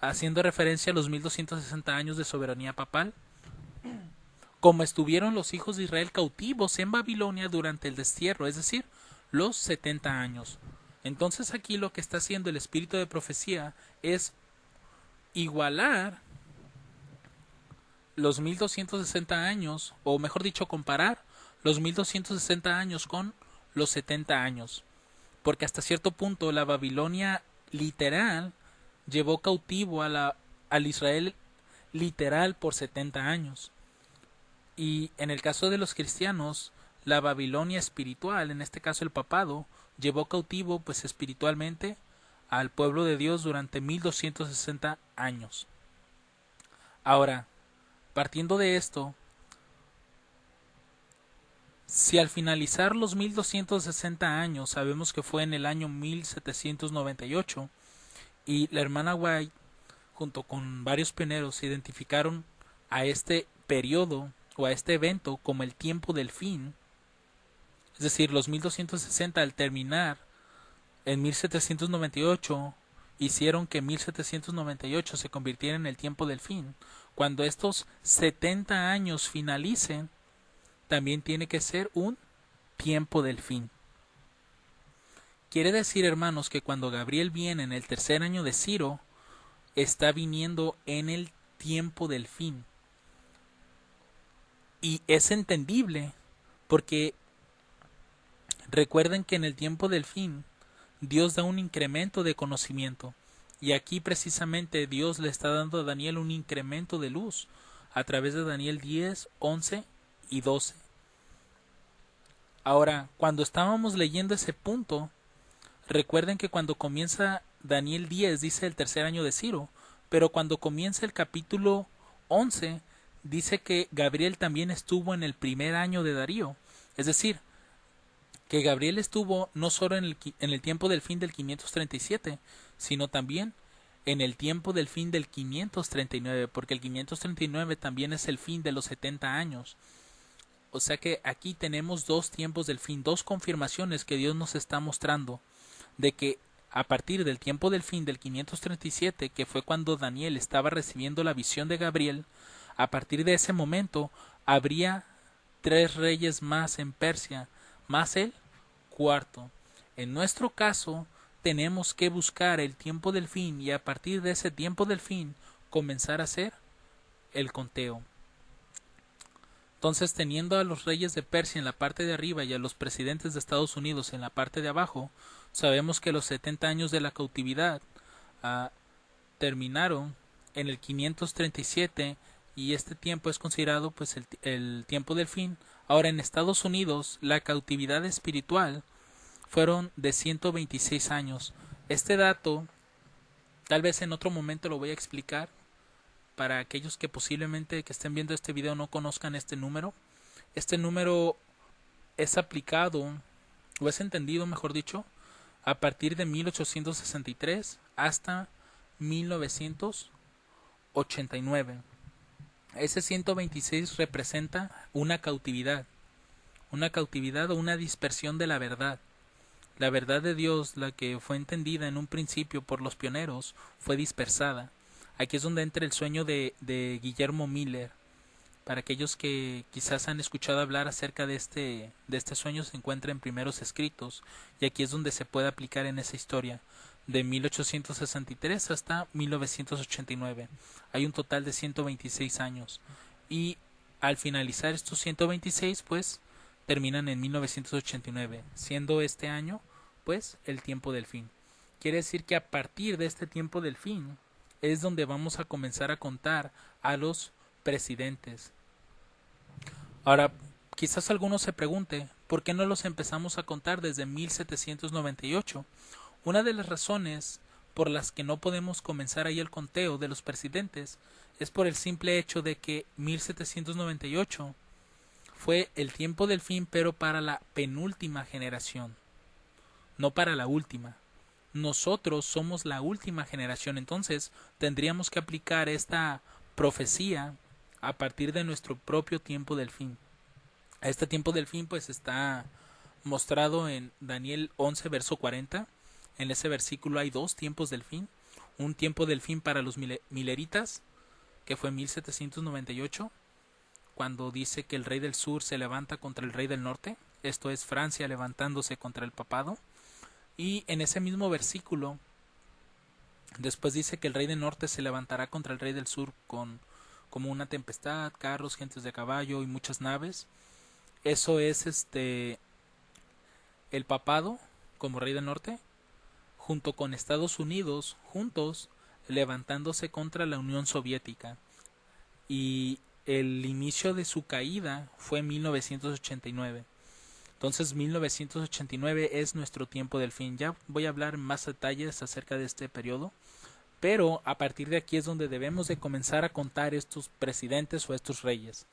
haciendo referencia a los 1260 años de soberanía papal, como estuvieron los hijos de Israel cautivos en Babilonia durante el destierro, es decir, los 70 años. Entonces aquí lo que está haciendo el espíritu de profecía es igualar los 1260 años, o mejor dicho, comparar los 1260 años con los 70 años. Porque hasta cierto punto la Babilonia literal llevó cautivo al Israel literal por 70 años. Y en el caso de los cristianos, la Babilonia espiritual, en este caso el papado, llevó cautivo pues espiritualmente al pueblo de Dios durante 1260 años. Ahora, partiendo de esto, si al finalizar los 1260 años sabemos que fue en el año 1798 y la hermana White junto con varios pioneros identificaron a este periodo o a este evento como el tiempo del fin, es decir, los 1260 al terminar en 1798 hicieron que 1798 se convirtiera en el tiempo del fin. Cuando estos 70 años finalicen, también tiene que ser un tiempo del fin. Quiere decir, hermanos, que cuando Gabriel viene en el tercer año de Ciro, está viniendo en el tiempo del fin. Y es entendible porque recuerden que en el tiempo del fin Dios da un incremento de conocimiento. Y aquí precisamente Dios le está dando a Daniel un incremento de luz a través de Daniel 10, 11 y 12. Ahora, cuando estábamos leyendo ese punto, recuerden que cuando comienza Daniel 10 dice el tercer año de Ciro, pero cuando comienza el capítulo 11 dice que Gabriel también estuvo en el primer año de Darío. Es decir, que Gabriel estuvo no solo en el tiempo del fin del 537, sino también en el tiempo del fin del 539, porque el 539 también es el fin de los 70 años. O sea que aquí tenemos dos tiempos del fin, dos confirmaciones que Dios nos está mostrando de que a partir del tiempo del fin del 537, que fue cuando Daniel estaba recibiendo la visión de Gabriel, a partir de ese momento habría 3 reyes más en Persia, más el cuarto. En nuestro caso, tenemos que buscar el tiempo del fin y a partir de ese tiempo del fin comenzar a hacer el conteo. Entonces, teniendo a los reyes de Persia en la parte de arriba y a los presidentes de Estados Unidos en la parte de abajo, sabemos que los 70 años de la cautividad terminaron en el 537 y este tiempo es considerado pues el tiempo del fin. Ahora, en Estados Unidos la cautividad espiritual fueron de 126 años. Este dato tal vez en otro momento lo voy a explicar para aquellos que posiblemente que estén viendo este video no conozcan este número. Este número es aplicado o es entendido, mejor dicho, a partir de 1863 hasta 1989. Ese 126 representa una cautividad o una dispersión de la verdad. La verdad de Dios, la que fue entendida en un principio por los pioneros, fue dispersada. Aquí es donde entra el sueño de Guillermo Miller. Para aquellos que quizás han escuchado hablar acerca de este sueño, se encuentra en primeros escritos, y aquí es donde se puede aplicar en esa historia, de 1863 hasta 1989. Hay un total de 126 años, y al finalizar estos 126, pues, terminan en 1989, siendo este año, pues, el tiempo del fin. Quiere decir que a partir de este tiempo del fin, es donde vamos a comenzar a contar a los presidentes. Ahora, quizás alguno se pregunte, ¿por qué no los empezamos a contar desde 1798? Una de las razones por las que no podemos comenzar ahí el conteo de los presidentes es por el simple hecho de que 1798 fue el tiempo del fin, pero para la penúltima generación, no para la última. Nosotros somos la última generación, entonces tendríamos que aplicar esta profecía a partir de nuestro propio tiempo del fin. Este tiempo del fin pues está mostrado en Daniel 11 verso 40. En ese versículo hay dos tiempos del fin. Un tiempo del fin para los mileritas, que fue 1798, cuando dice que el rey del sur se levanta contra el rey del norte. Esto es Francia levantándose contra el papado. Y en ese mismo versículo después dice que el rey del norte se levantará contra el rey del sur con como una tempestad, carros, gentes de caballo y muchas naves. Eso es el papado como rey del norte junto con Estados Unidos juntos levantándose contra la Unión Soviética. Y el inicio de su caída fue en 1989. Entonces 1989 es nuestro tiempo del fin. Ya voy a hablar en más detalles acerca de este periodo, pero a partir de aquí es donde debemos de comenzar a contar estos presidentes o estos reyes.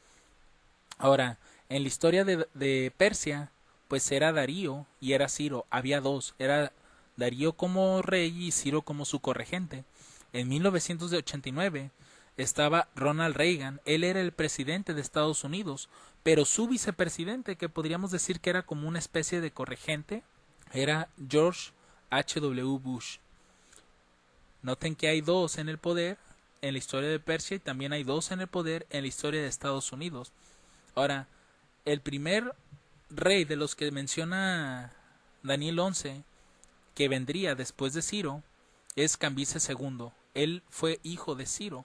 Ahora, en la historia de Persia, pues era Darío y era Ciro. Había dos, era Darío como rey y Ciro como su corregente. En 1989 estaba Ronald Reagan, él era el presidente de Estados Unidos, pero su vicepresidente, que podríamos decir que era como una especie de corregente, era George H.W. Bush. Noten que hay dos en el poder en la historia de Persia y también hay dos en el poder en la historia de Estados Unidos. Ahora, El primer rey de los que menciona Daniel 11, que vendría después de Ciro, es Cambises II. Él fue hijo de Ciro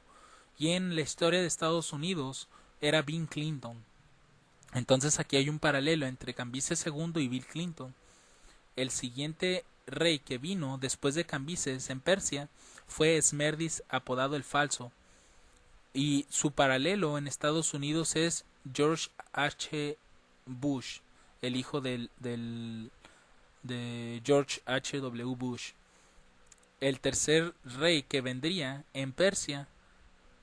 y en la historia de Estados Unidos era Bill Clinton. Entonces aquí hay un paralelo entre Cambises II y Bill Clinton. El siguiente rey que vino después de Cambises en Persia fue Esmerdis, apodado el Falso, y su paralelo en Estados Unidos es George H. Bush, el hijo de George H. W. Bush. El tercer rey que vendría en Persia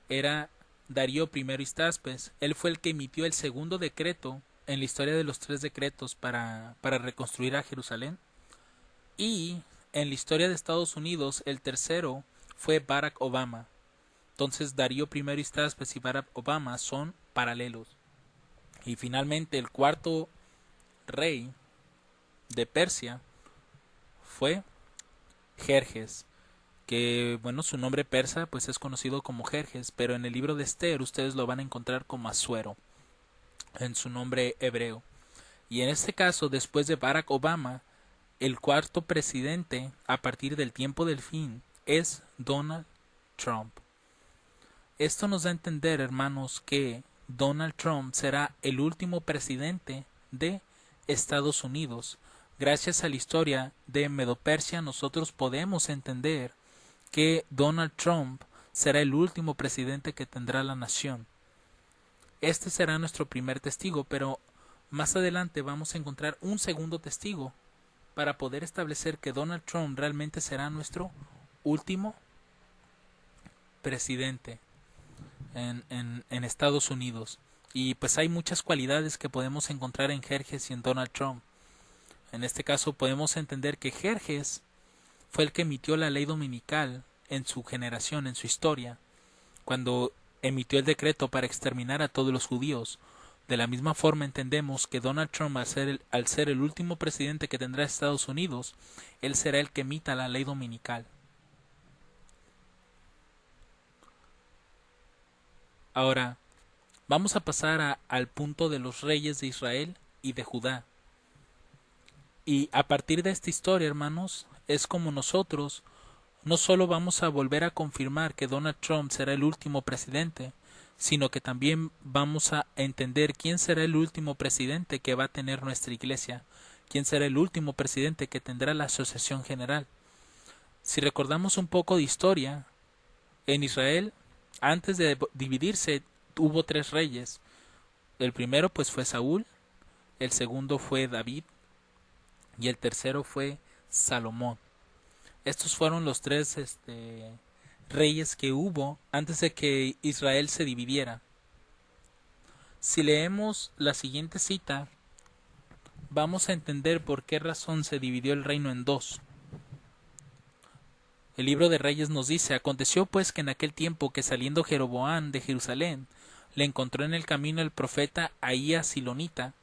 era Darío I Histaspes. Él fue el que emitió el segundo decreto en la historia de los 3 decretos para reconstruir a Jerusalén. Y en la historia de Estados Unidos, el tercero fue Barack Obama. Entonces Darío I Histaspes y Barack Obama son paralelos. Y finalmente el cuarto rey de Persia fue Jerjes, que bueno, su nombre persa pues es conocido como Jerjes, pero en el libro de Esther ustedes lo van a encontrar como Asuero en su nombre hebreo. Y en este caso, después de Barack Obama, el cuarto presidente a partir del tiempo del fin es Donald Trump. Esto nos da a entender, hermanos, que Donald Trump será el último presidente de Estados Unidos. Gracias a la historia de Medo-Persia nosotros podemos entender que Donald Trump será el último presidente que tendrá la nación. Este será nuestro primer testigo, pero más adelante vamos a encontrar un segundo testigo para poder establecer que Donald Trump realmente será nuestro último presidente en Estados Unidos. Y pues hay muchas cualidades que podemos encontrar en Jerjes y en Donald Trump. En este caso podemos entender que Jerjes fue el que emitió la ley dominical en su generación, en su historia, cuando emitió el decreto para exterminar a todos los judíos. De la misma forma entendemos que Donald Trump, al ser el último presidente que tendrá Estados Unidos, él será el que emita la ley dominical. Ahora, vamos a pasar al punto de los reyes de Israel y de Judá. Y a partir de esta historia, hermanos, es como nosotros no solo vamos a volver a confirmar que Donald Trump será el último presidente, sino que también vamos a entender quién será el último presidente que va a tener nuestra iglesia, quién será el último presidente que tendrá la Asociación General. Si recordamos un poco de historia, en Israel, antes de dividirse, hubo 3 reyes. El primero pues fue Saúl, el segundo fue David y el tercero fue Salomón. Estos fueron los 3 reyes que hubo antes de que Israel se dividiera. Si leemos la siguiente cita, vamos a entender por qué razón se dividió el reino en 2. El libro de Reyes nos dice: aconteció pues que en aquel tiempo que saliendo Jeroboam de Jerusalén, le encontró en el camino el profeta Ahías Silonita,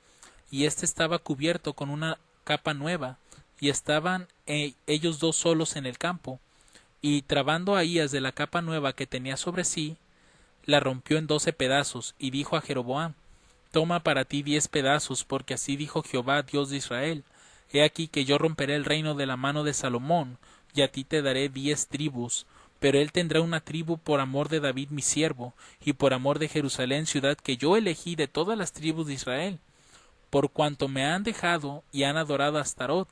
y éste estaba cubierto con una capa nueva, y estaban ellos 2 solos en el campo, y trabando Ahías de la capa nueva que tenía sobre sí, la rompió en 12 pedazos, y dijo a Jeroboam: toma para ti 10 pedazos, porque así dijo Jehová, Dios de Israel: he aquí que yo romperé el reino de la mano de Salomón, y a ti te daré 10 tribus, pero él tendrá una tribu por amor de David mi siervo, y por amor de Jerusalén, ciudad que yo elegí de todas las tribus de Israel, por cuanto me han dejado y han adorado a Astarot,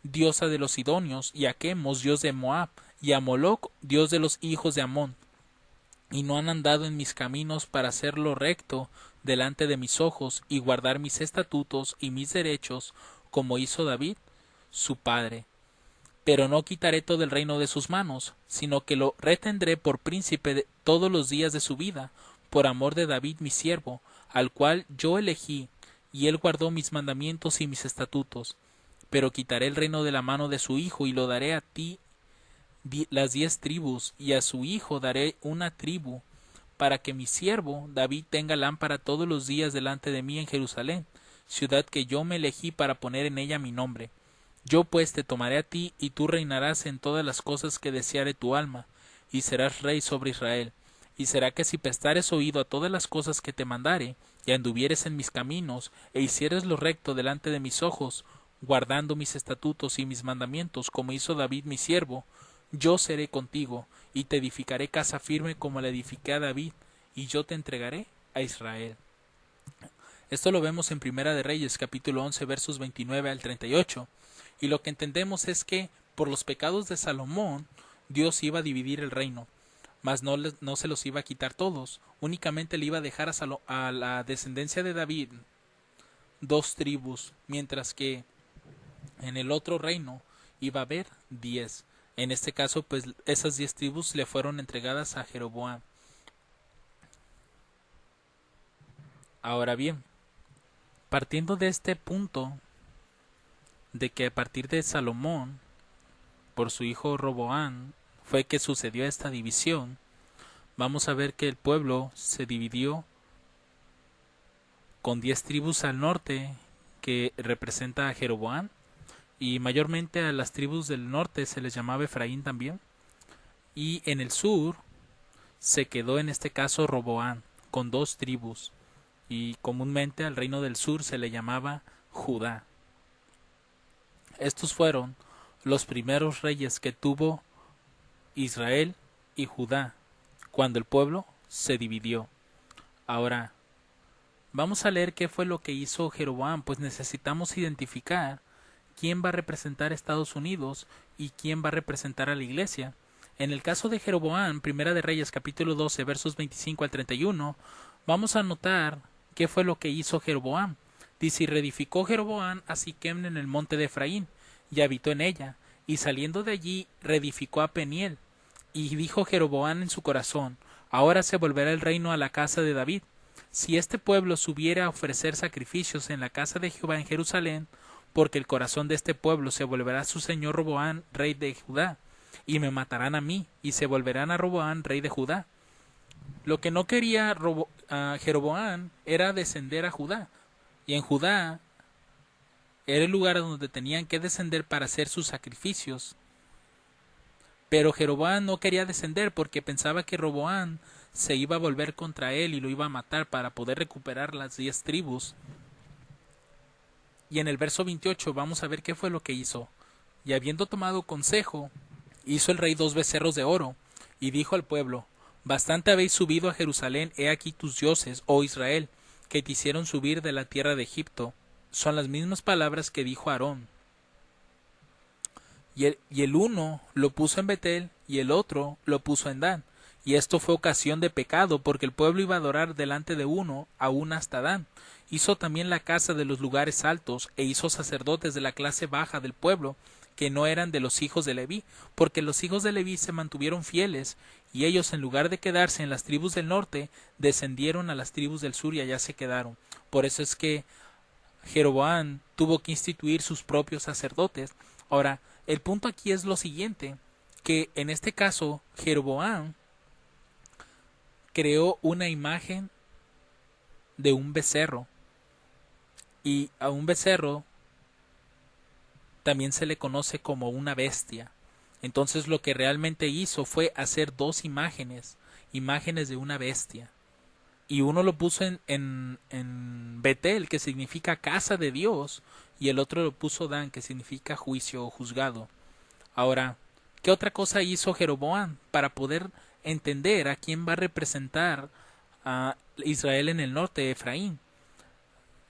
diosa de los sidonios, y a Chemos, dios de Moab, y a Moloc, dios de los hijos de Amón, y no han andado en mis caminos para hacer lo recto delante de mis ojos, y guardar mis estatutos y mis derechos, como hizo David, su padre. Pero no quitaré todo el reino de sus manos, sino que lo retendré por príncipe de todos los días de su vida, por amor de David mi siervo, al cual yo elegí, y él guardó mis mandamientos y mis estatutos. Pero quitaré el reino de la mano de su hijo, y lo daré a ti las 10 tribus, y a su hijo daré una tribu, para que mi siervo David tenga lámpara todos los días delante de mí en Jerusalén, ciudad que yo me elegí para poner en ella mi nombre. Yo pues te tomaré a ti, y tú reinarás en todas las cosas que deseare tu alma, y serás rey sobre Israel. Y será que si prestares oído a todas las cosas que te mandare, y anduvieres en mis caminos, e hicieres lo recto delante de mis ojos, guardando mis estatutos y mis mandamientos, como hizo David mi siervo, yo seré contigo, y te edificaré casa firme como la edifiqué a David, y yo te entregaré a Israel. Esto lo vemos en Primera de Reyes, capítulo 11, versos 29 al 38, y lo que entendemos es que, por los pecados de Salomón, Dios iba a dividir el reino, mas no se los iba a quitar todos, únicamente le iba a dejar a la descendencia de David 2 tribus, mientras que en el otro reino iba a haber 10. En este caso, pues esas 10 tribus le fueron entregadas a Jeroboam. Ahora bien, partiendo de este punto, de que a partir de Salomón, por su hijo Roboam, fue que sucedió esta división, vamos a ver que el pueblo se dividió con 10 tribus al norte, que representa a Jeroboam, y mayormente a las tribus del norte se les llamaba Efraín también, y en el sur se quedó en este caso Roboam, con 2 tribus, y comúnmente al reino del sur se le llamaba Judá. Estos fueron los primeros reyes que tuvo Israel y Judá, cuando el pueblo se dividió. Ahora, vamos a leer qué fue lo que hizo Jeroboam, pues necesitamos identificar quién va a representar a Estados Unidos y quién va a representar a la iglesia. En el caso de Jeroboam, Primera de Reyes, capítulo 12, versos 25 al 31, vamos a notar qué fue lo que hizo Jeroboam. Dice, y reedificó Jeroboam a Siquem en el monte de Efraín, y habitó en ella, y saliendo de allí reedificó a Peniel. Y dijo Jeroboam en su corazón, ahora se volverá el reino a la casa de David. Si este pueblo subiera a ofrecer sacrificios en la casa de Jehová en Jerusalén, porque el corazón de este pueblo se volverá a su señor Roboam, rey de Judá, y me matarán a mí, y se volverán a Roboam, rey de Judá. Lo que no quería Jeroboam era descender a Judá, y en Judá era el lugar donde tenían que descender para hacer sus sacrificios. Pero Jeroboam no quería descender porque pensaba que Roboam se iba a volver contra él y lo iba a matar para poder recuperar las 10 tribus. Y en el verso 28 vamos a ver qué fue lo que hizo. Y habiendo tomado consejo, hizo el rey 2 becerros de oro, y dijo al pueblo, bastante habéis subido a Jerusalén, he aquí tus dioses, oh Israel, que te hicieron subir de la tierra de Egipto. Son las mismas palabras que dijo Aarón. Y el uno lo puso en Betel, y el otro lo puso en Dan. Y esto fue ocasión de pecado, porque el pueblo iba a adorar delante de uno, aún hasta Dan. Hizo también la casa de los lugares altos, e hizo sacerdotes de la clase baja del pueblo, que no eran de los hijos de Leví, porque los hijos de Leví se mantuvieron fieles, y ellos, en lugar de quedarse en las tribus del norte, descendieron a las tribus del sur y allá se quedaron. Por eso es que Jeroboam tuvo que instituir sus propios sacerdotes. Ahora, el punto aquí es lo siguiente, que en este caso Jeroboam creó una imagen de un becerro, y a un becerro también se le conoce como una bestia. Entonces lo que realmente hizo fue hacer 2 imágenes de una bestia. Y uno lo puso en Betel, que significa casa de Dios, y el otro lo puso Dan, que significa juicio o juzgado. Ahora, ¿qué otra cosa hizo Jeroboam para poder entender a quién va a representar a Israel en el norte, Efraín?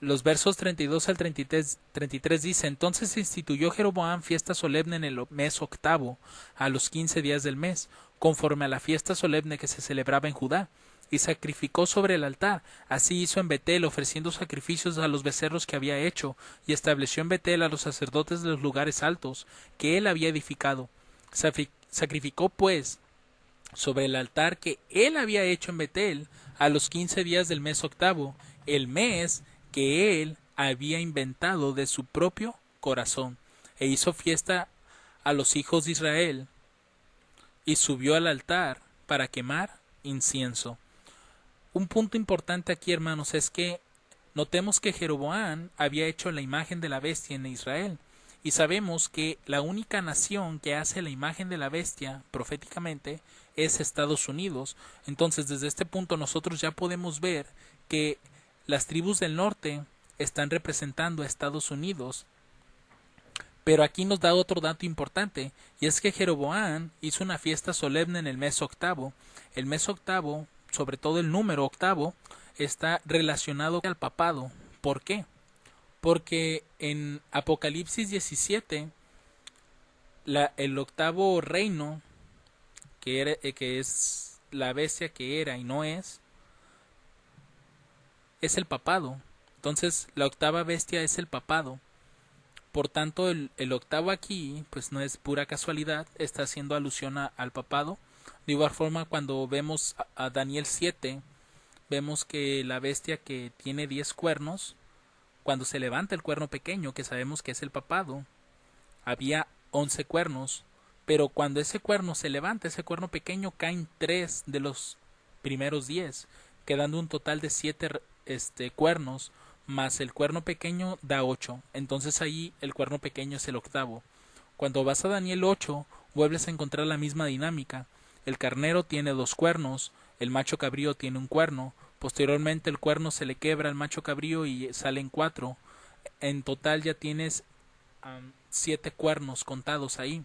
Los versos 32 al 33 dice, entonces instituyó Jeroboam fiesta solemne en el mes 8, a los 15 días del mes, conforme a la fiesta solemne que se celebraba en Judá, y sacrificó sobre el altar. Así hizo en Betel, ofreciendo sacrificios a los becerros que había hecho, y estableció en Betel a los sacerdotes de los lugares altos, que él había edificado. Sacrificó, pues, sobre el altar que él había hecho en Betel, a los 15 días del mes 8, el mes que él había inventado de su propio corazón, e hizo fiesta a los hijos de Israel, y subió al altar para quemar incienso. Un punto importante aquí, hermanos, es que notemos que Jeroboam había hecho la imagen de la bestia en Israel, y sabemos que la única nación que hace la imagen de la bestia proféticamente es Estados Unidos. Entonces, desde este punto nosotros ya podemos ver que las tribus del norte están representando a Estados Unidos. Pero aquí nos da otro dato importante, y es que Jeroboam hizo una fiesta solemne en el mes octavo. El mes octavo, sobre todo el número octavo, está relacionado al papado. ¿Por qué? Porque en Apocalipsis 17, el octavo reino, que es la bestia que era y no es el papado. Entonces la octava bestia es el papado. Por tanto, el octavo aquí, pues no es pura casualidad, está haciendo alusión al papado. De igual forma, cuando vemos a Daniel 7, vemos que la bestia que tiene 10 cuernos, cuando se levanta el cuerno pequeño, que sabemos que es el papado, había 11 cuernos, pero cuando ese cuerno se levanta, ese cuerno pequeño, caen 3 de los primeros 10, quedando un total de 7 cuernos, más el cuerno pequeño da 8. Entonces ahí el cuerno pequeño es el octavo. Cuando vas a Daniel 8, vuelves a encontrar la misma dinámica. El carnero tiene 2 cuernos, el macho cabrío tiene un cuerno, posteriormente el cuerno se le quebra al macho cabrío y salen 4. En total ya tienes 7 cuernos contados ahí.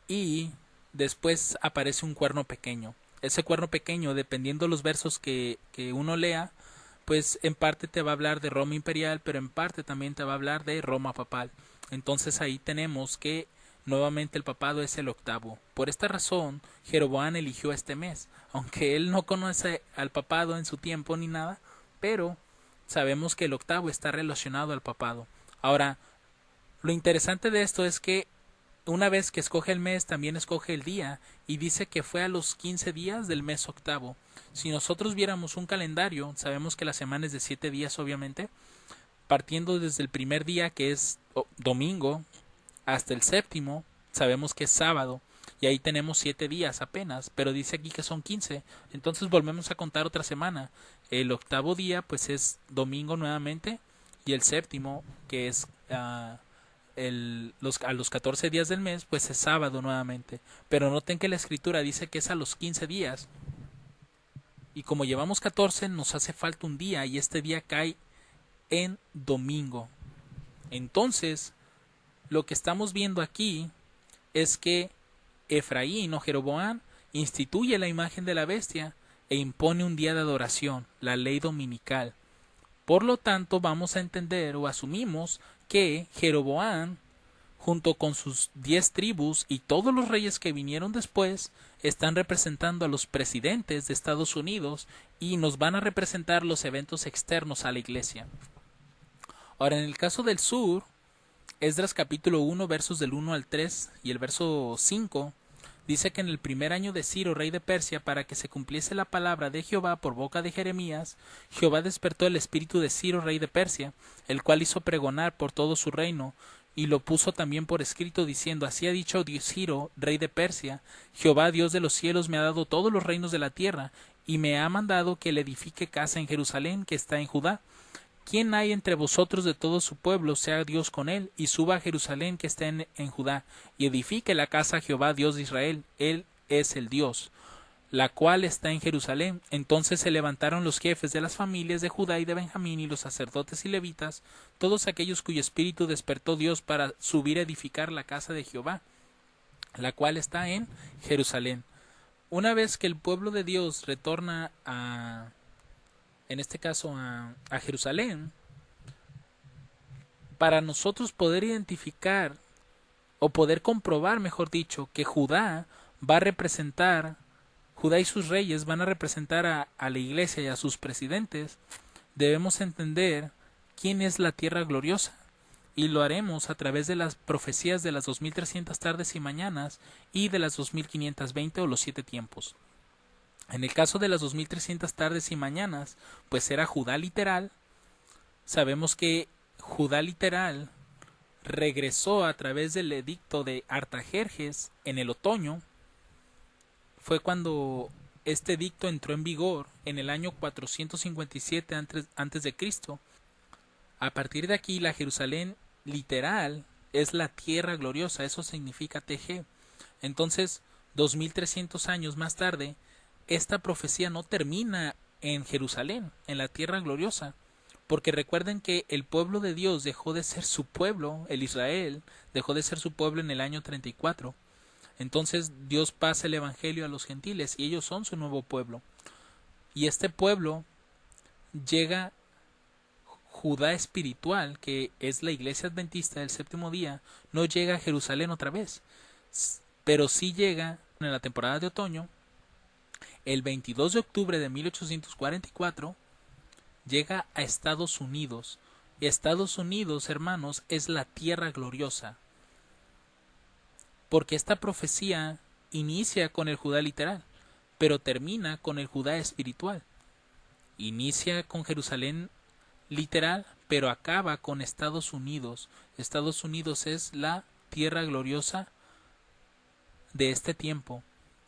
Y después aparece un cuerno pequeño. Ese cuerno pequeño, dependiendo los versos que uno lea, pues en parte te va a hablar de Roma imperial, pero en parte también te va a hablar de Roma papal. Entonces ahí tenemos que nuevamente el papado es el octavo. Por esta razón, Jeroboam eligió este mes, aunque él no conoce al papado en su tiempo ni nada, pero sabemos que el octavo está relacionado al papado. Ahora, lo interesante de esto es que una vez que escoge el mes, también escoge el día, y dice que fue a los 15 días del mes octavo. Si nosotros viéramos un calendario, sabemos que la semana es de 7 días, obviamente, partiendo desde el primer día, que es domingo, hasta el séptimo, sabemos que es sábado, y ahí tenemos 7 días apenas, pero dice aquí que son 15, entonces volvemos a contar otra semana. El octavo día, pues es domingo nuevamente, y el séptimo, que es a los 14 días del mes, pues es sábado nuevamente. Pero noten que la escritura dice que es a los 15 días. Y como llevamos 14, nos hace falta un día, y este día cae en domingo. Entonces, lo que estamos viendo aquí es que Efraín o Jeroboam instituye la imagen de la bestia e impone un día de adoración, la ley dominical. Por lo tanto, vamos a entender o asumimos que Jeroboam, junto con sus 10 tribus y todos los reyes que vinieron después, están representando a los presidentes de Estados Unidos y nos van a representar los eventos externos a la iglesia. Ahora, en el caso del sur, Esdras capítulo 1, versos del 1 al 3 y el verso 5, dice que en el primer año de Ciro, rey de Persia, para que se cumpliese la palabra de Jehová por boca de Jeremías, Jehová despertó el espíritu de Ciro, rey de Persia, el cual hizo pregonar por todo su reino, y lo puso también por escrito, diciendo: así ha dicho Ciro, rey de Persia: Jehová, Dios de los cielos, me ha dado todos los reinos de la tierra, y me ha mandado que le edifique casa en Jerusalén, que está en Judá. ¿Quién hay entre vosotros de todo su pueblo, sea Dios con él, y suba a Jerusalén que está en Judá, y edifique la casa a Jehová, Dios de Israel? Él es el Dios, la cual está en Jerusalén. Entonces se levantaron los jefes de las familias de Judá y de Benjamín, y los sacerdotes y levitas, todos aquellos cuyo espíritu despertó Dios para subir a edificar la casa de Jehová, la cual está en Jerusalén. Una vez que el pueblo de Dios retorna en este caso a Jerusalén, para nosotros poder identificar o poder comprobar, mejor dicho, que Judá va a representar, Judá y sus reyes van a representar a la iglesia y a sus presidentes, debemos entender quién es la tierra gloriosa, y lo haremos a través de las profecías de las 2300 tardes y mañanas y de las 2520 o los 7 tiempos. En el caso de las 2300 tardes y mañanas, pues era Judá literal. Sabemos que Judá literal regresó a través del edicto de Artajerjes en el otoño. Fue cuando este edicto entró en vigor en el año 457 antes de Cristo. A partir de aquí, la Jerusalén literal es la tierra gloriosa. Eso significa TG. Entonces, 2300 años más tarde, esta profecía no termina en Jerusalén, en la tierra gloriosa. Porque recuerden que el pueblo de Dios dejó de ser su pueblo, el Israel, dejó de ser su pueblo en el año 34. Entonces Dios pasa el evangelio a los gentiles y ellos son su nuevo pueblo. Y este pueblo llega Judá espiritual, que es la iglesia adventista del séptimo día, no llega a Jerusalén otra vez, pero sí llega en la temporada de otoño. El 22 de octubre de 1844 llega a Estados Unidos. Estados Unidos, hermanos, es la tierra gloriosa. Porque esta profecía inicia con el Judá literal, pero termina con el Judá espiritual. Inicia con Jerusalén literal, pero acaba con Estados Unidos. Estados Unidos es la tierra gloriosa de este tiempo.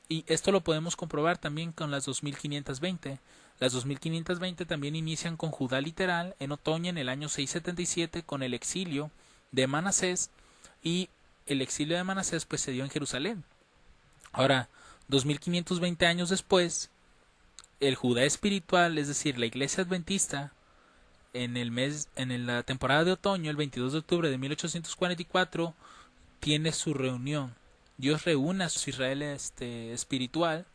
Y esto lo podemos comprobar también con las 2520. Las 2520 también inician con Judá literal en otoño en el año 677 con el exilio de Manasés, y el exilio de Manasés pues se dio en Jerusalén. Ahora, 2520 años después, el Judá espiritual, es decir, la iglesia adventista, en la temporada de otoño, el 22 de octubre de 1844, tiene su reunión. Dios reúne a su Israel espiritual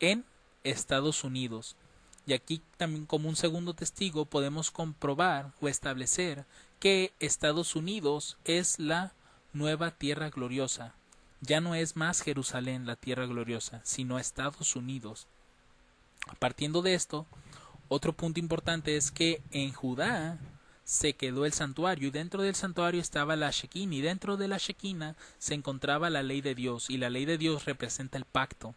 en Estados Unidos. Y aquí también, como un segundo testigo, podemos comprobar o establecer que Estados Unidos es la nueva tierra gloriosa. Ya no es más Jerusalén la tierra gloriosa, sino Estados Unidos. Partiendo de esto, otro punto importante es que en Judá se quedó el santuario, y dentro del santuario estaba la Shekinah, y dentro de la Shekinah se encontraba la ley de Dios, y la ley de Dios representa el pacto.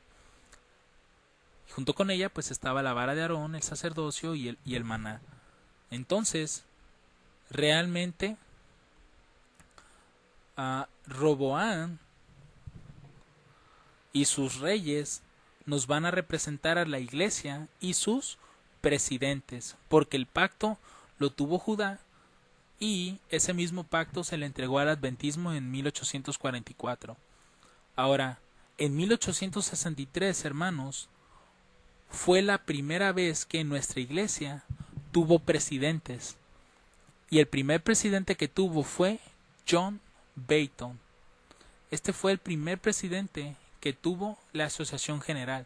Y junto con ella pues estaba la vara de Aarón, el sacerdocio y el maná. Entonces, realmente Roboam y sus reyes nos van a representar a la iglesia y sus presidentes, porque el pacto lo tuvo Judá, y ese mismo pacto se le entregó al adventismo en 1844. Ahora, en 1863, hermanos, fue la primera vez que nuestra iglesia tuvo presidentes, y el primer presidente que tuvo fue John Bayton. Este fue el primer presidente que tuvo la Asociación General.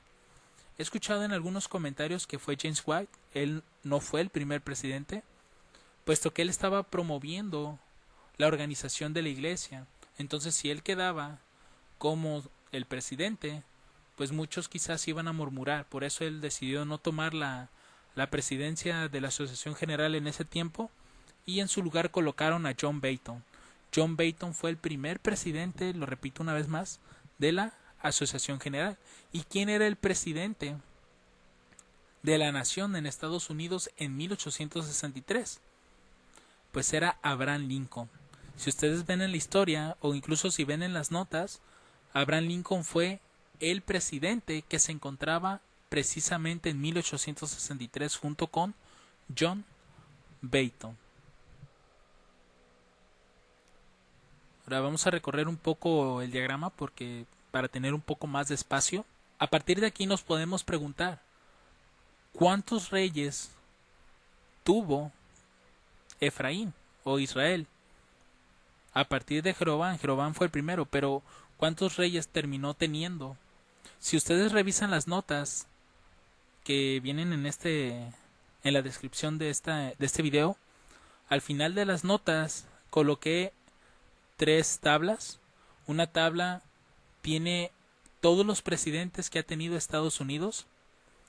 He escuchado en algunos comentarios que fue James White. Él no fue el primer presidente, puesto que él estaba promoviendo la organización de la iglesia. Entonces, si él quedaba como el presidente, pues muchos quizás iban a murmurar. Por eso él decidió no tomar la presidencia de la Asociación General en ese tiempo, y en su lugar colocaron a John Bayton. John Bayton fue el primer presidente, lo repito una vez más, de la Asociación General. ¿Y quién era el presidente de la nación en Estados Unidos en 1863? Pues era Abraham Lincoln. Si ustedes ven en la historia, o incluso si ven en las notas, Abraham Lincoln fue el presidente que se encontraba precisamente en 1863 junto con John Bayton. Ahora vamos a recorrer un poco el diagrama porque para tener un poco más de espacio. A partir de aquí nos podemos preguntar, ¿cuántos reyes tuvo Efraín o Israel? A partir de Jeroboam, Jeroboam fue el primero, pero ¿cuántos reyes terminó teniendo? Si ustedes revisan las notas que vienen en la descripción de este video, al final de las notas coloqué 3 tablas. Una tabla tiene todos los presidentes que ha tenido Estados Unidos.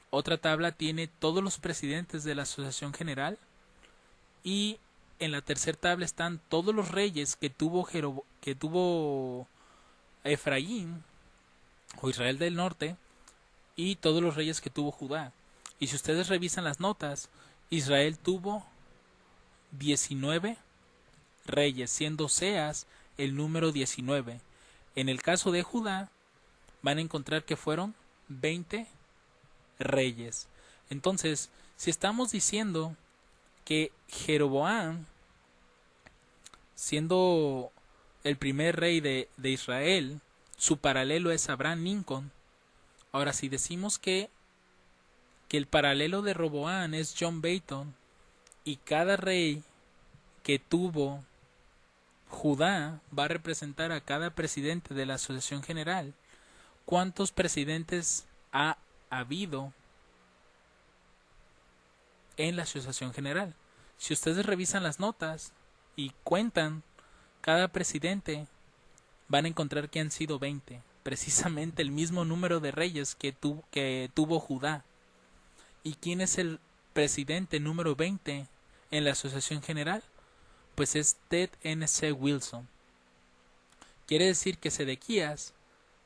Otra tabla tiene todos los presidentes de la Asociación General. Y en la tercera tabla están todos los reyes que tuvo Efraín o Israel del Norte, y todos los reyes que tuvo Judá. Y si ustedes revisan las notas, Israel tuvo 19 reyes, siendo Oseas el número 19. En el caso de Judá, van a encontrar que fueron 20 reyes. Entonces, si estamos diciendo que Jeroboam, siendo el primer rey de Israel, su paralelo es Abraham Lincoln, ahora si decimos que que el paralelo de Roboam es John Beighton, y cada rey que tuvo Judá va a representar a cada presidente de la Asociación General. ¿Cuántos presidentes ha habido en la Asociación General? Si ustedes revisan las notas y cuentan cada presidente, van a encontrar que han sido 20, precisamente el mismo número de reyes que tuvo Judá. ¿Y quién es el presidente número 20 en la Asociación General? Pues es Ted N.C. Wilson. Quiere decir que Sedequías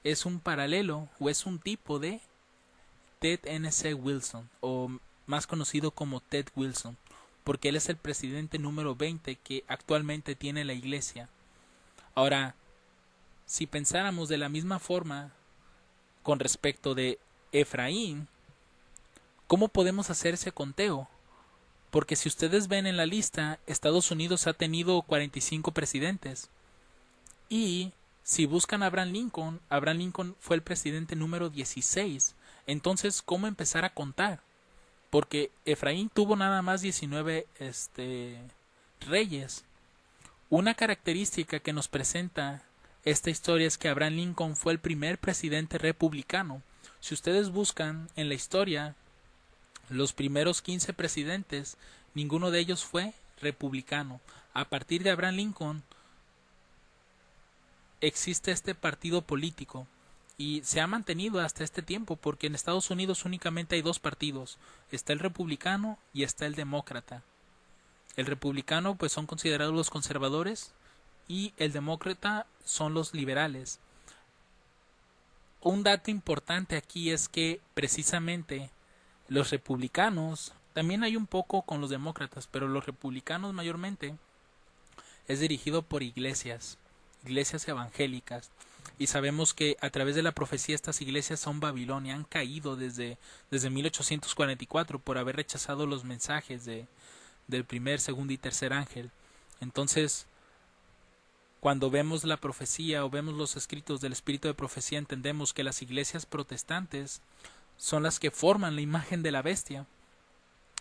es un paralelo o es un tipo de Ted N.C. Wilson, o más conocido como Ted Wilson, porque él es el presidente número 20 que actualmente tiene la iglesia. Ahora, si pensáramos de la misma forma con respecto de Efraín, ¿cómo podemos hacer ese conteo? Porque si ustedes ven en la lista, Estados Unidos ha tenido 45 presidentes. Y si buscan a Abraham Lincoln fue el presidente número 16. Entonces, ¿cómo empezar a contar? Porque Efraín tuvo nada más 19 reyes. Una característica que nos presenta esta historia es que Abraham Lincoln fue el primer presidente republicano. Si ustedes buscan en la historia, los primeros 15 presidentes, ninguno de ellos fue republicano. A partir de Abraham Lincoln existe este partido político y se ha mantenido hasta este tiempo, porque en Estados Unidos únicamente hay dos partidos: está el republicano y está el demócrata. El republicano pues son considerados los conservadores y el demócrata son los liberales. Un dato importante aquí es que precisamente los republicanos, también hay un poco con los demócratas, pero los republicanos mayormente es dirigido por iglesias evangélicas, y sabemos que a través de la profecía estas iglesias son Babilonia, han caído desde 1844 por haber rechazado los mensajes del primer, segundo y tercer ángel. Entonces, cuando vemos la profecía o vemos los escritos del espíritu de profecía, entendemos que las iglesias protestantes son las que forman la imagen de la bestia.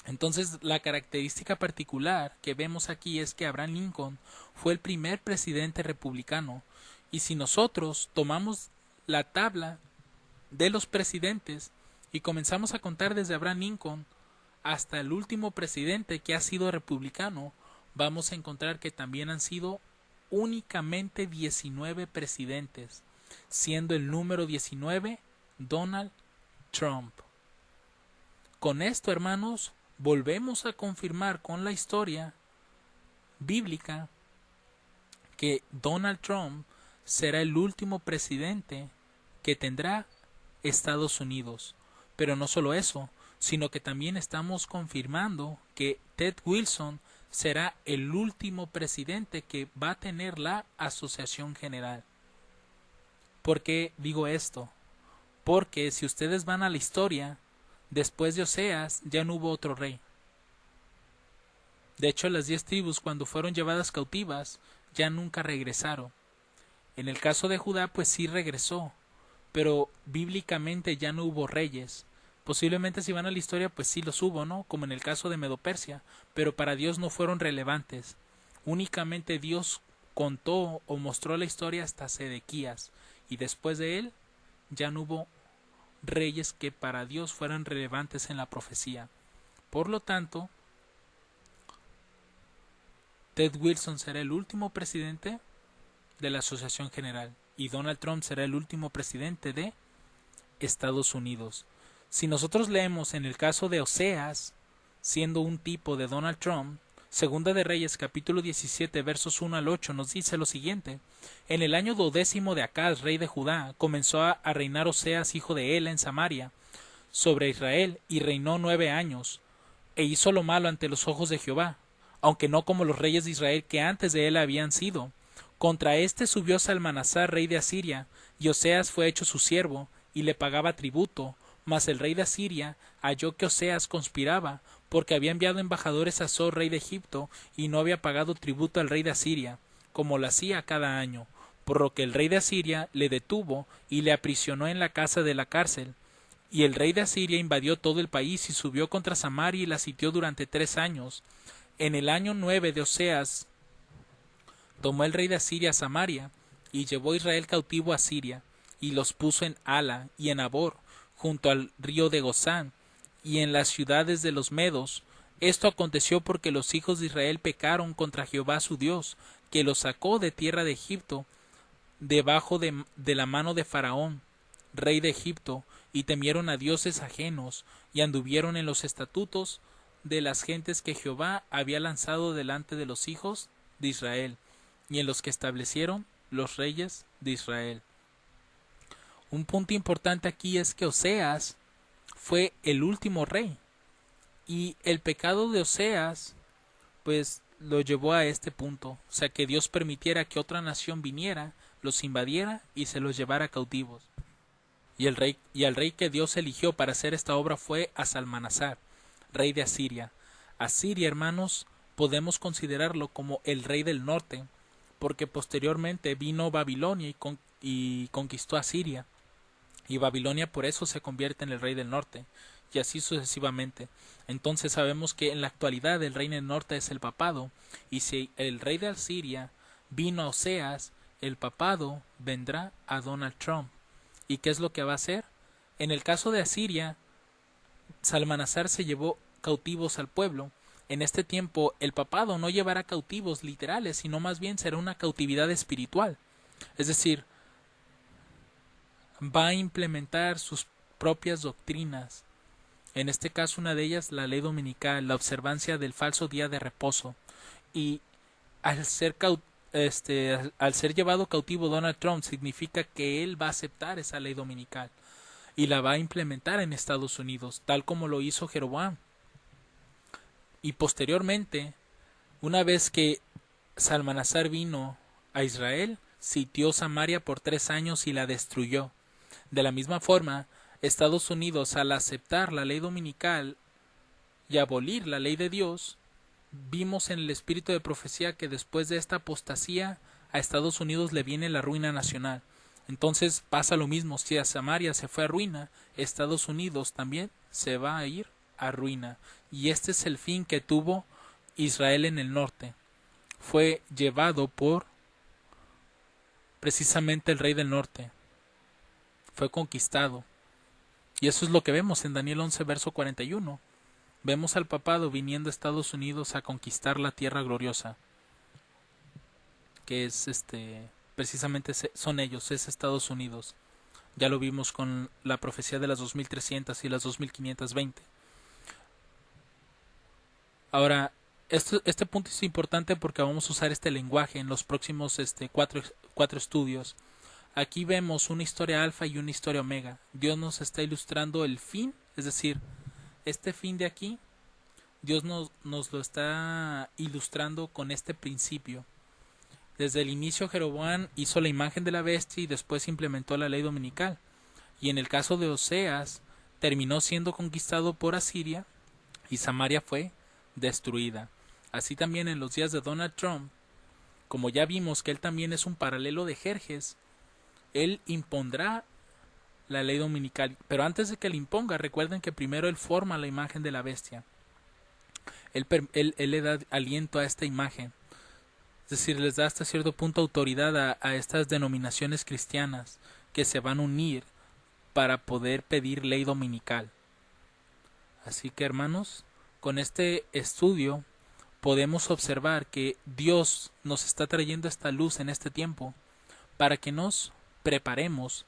Entonces, la característica particular que vemos aquí es que Abraham Lincoln fue el primer presidente republicano. Y si nosotros tomamos la tabla de los presidentes y comenzamos a contar desde Abraham Lincoln hasta el último presidente que ha sido republicano, vamos a encontrar que también han sido únicamente 19 presidentes, siendo el número 19 Donald Trump. Con esto, hermanos, volvemos a confirmar con la historia bíblica que Donald Trump será el último presidente que tendrá Estados Unidos. Pero no solo eso, sino que también estamos confirmando que Ted Wilson será el último presidente que va a tener la Asociación General. ¿Por qué digo esto? Porque si ustedes van a la historia, después de Oseas ya no hubo otro rey. De hecho, las 10 tribus, cuando fueron llevadas cautivas, ya nunca regresaron. En el caso de Judá, pues sí regresó, pero bíblicamente ya no hubo reyes. Posiblemente si van a la historia, pues sí los hubo, ¿no? Como en el caso de Medo-Persia, pero para Dios no fueron relevantes. Únicamente Dios contó o mostró la historia hasta Sedequías, y después de él ya no hubo reyes que para Dios fueran relevantes en la profecía. Por lo tanto, Ted Wilson será el último presidente de la Asociación General y Donald Trump será el último presidente de Estados Unidos. Si nosotros leemos en el caso de Oseas, siendo un tipo de Donald Trump, Segunda de Reyes capítulo 17 versos 1 al 8 nos dice lo siguiente: en el año 12º de Acaz, rey de Judá, comenzó a reinar Oseas, hijo de Ela, en Samaria, sobre Israel, y reinó 9 años, e hizo lo malo ante los ojos de Jehová, aunque no como los reyes de Israel que antes de él habían sido. Contra éste subió Salmanasar, rey de Asiria, y Oseas fue hecho su siervo, y le pagaba tributo. Mas el rey de Asiria halló que Oseas conspiraba, porque había enviado embajadores a Sor, rey de Egipto, y no había pagado tributo al rey de Asiria, como lo hacía cada año, por lo que el rey de Asiria le detuvo y le aprisionó en la casa de la cárcel. Y el rey de Asiria invadió todo el país y subió contra Samaria y la sitió durante 3 años. En el año 9 de Oseas tomó el rey de Asiria Samaria y llevó a Israel cautivo a Siria y los puso en Hala y en Abor, junto al río de Gozán, y en las ciudades de los Medos. Esto aconteció porque los hijos de Israel pecaron contra Jehová su Dios, que los sacó de tierra de Egipto, debajo de la mano de Faraón, rey de Egipto, y temieron a dioses ajenos, y anduvieron en los estatutos de las gentes que Jehová había lanzado delante de los hijos de Israel, y en los que establecieron los reyes de Israel. Un punto importante aquí es que Oseas fue el último rey, y el pecado de Oseas pues lo llevó a este punto, o sea, que Dios permitiera que otra nación viniera, los invadiera y se los llevara cautivos. Y al rey que Dios eligió para hacer esta obra fue a Salmanasar, rey de Asiria. Asiria, hermanos, podemos considerarlo como el rey del norte, porque posteriormente vino Babilonia y conquistó Asiria, y Babilonia por eso se convierte en el rey del norte, y así sucesivamente. Entonces sabemos que en la actualidad el rey del norte es el papado, y si el rey de Asiria vino a Oseas, el papado vendrá a Donald Trump. ¿Y qué es lo que va a hacer? En el caso de Asiria, Salmanasar se llevó cautivos al pueblo. En este tiempo el papado no llevará cautivos literales, sino más bien será una cautividad espiritual. Es decir, va a implementar sus propias doctrinas. En este caso una de ellas la ley dominical, la observancia del falso día de reposo. Y al ser llevado cautivo Donald Trump significa que él va a aceptar esa ley dominical y la va a implementar en Estados Unidos, tal como lo hizo Jeroboam. Y posteriormente, una vez que Salmanasar vino a Israel, sitió Samaria por 3 años y la destruyó. De la misma forma, Estados Unidos, al aceptar la ley dominical y abolir la ley de Dios, vimos en el espíritu de profecía que después de esta apostasía a Estados Unidos le viene la ruina nacional. Entonces pasa lo mismo, si a Samaria se fue a ruina, Estados Unidos también se va a ir a ruina. Y este es el fin que tuvo Israel en el norte. Fue llevado por precisamente el rey del norte. Fue conquistado. Y eso es lo que vemos en Daniel 11, verso 41. Vemos al papado viniendo a Estados Unidos a conquistar la tierra gloriosa, que es precisamente son ellos, es Estados Unidos. Ya lo vimos con la profecía de las 2300 y las 2520. Ahora, este punto es importante porque vamos a usar este lenguaje en los próximos cuatro estudios. Aquí vemos una historia alfa y una historia omega. Dios nos está ilustrando el fin, es decir, este fin de aquí, Dios nos lo está ilustrando con este principio. Desde el inicio Jeroboam hizo la imagen de la bestia y después implementó la ley dominical. Y en el caso de Oseas, terminó siendo conquistado por Asiria y Samaria fue destruida. Así también en los días de Donald Trump, como ya vimos que él también es un paralelo de Jerjes, él impondrá la ley dominical. Pero antes de que le imponga, recuerden que primero él forma la imagen de la bestia. Él le da aliento a esta imagen. Es decir, les da hasta cierto punto autoridad a estas denominaciones cristianas que se van a unir para poder pedir ley dominical. Así que, hermanos, con este estudio podemos observar que Dios nos está trayendo esta luz en este tiempo para que nos preparemos,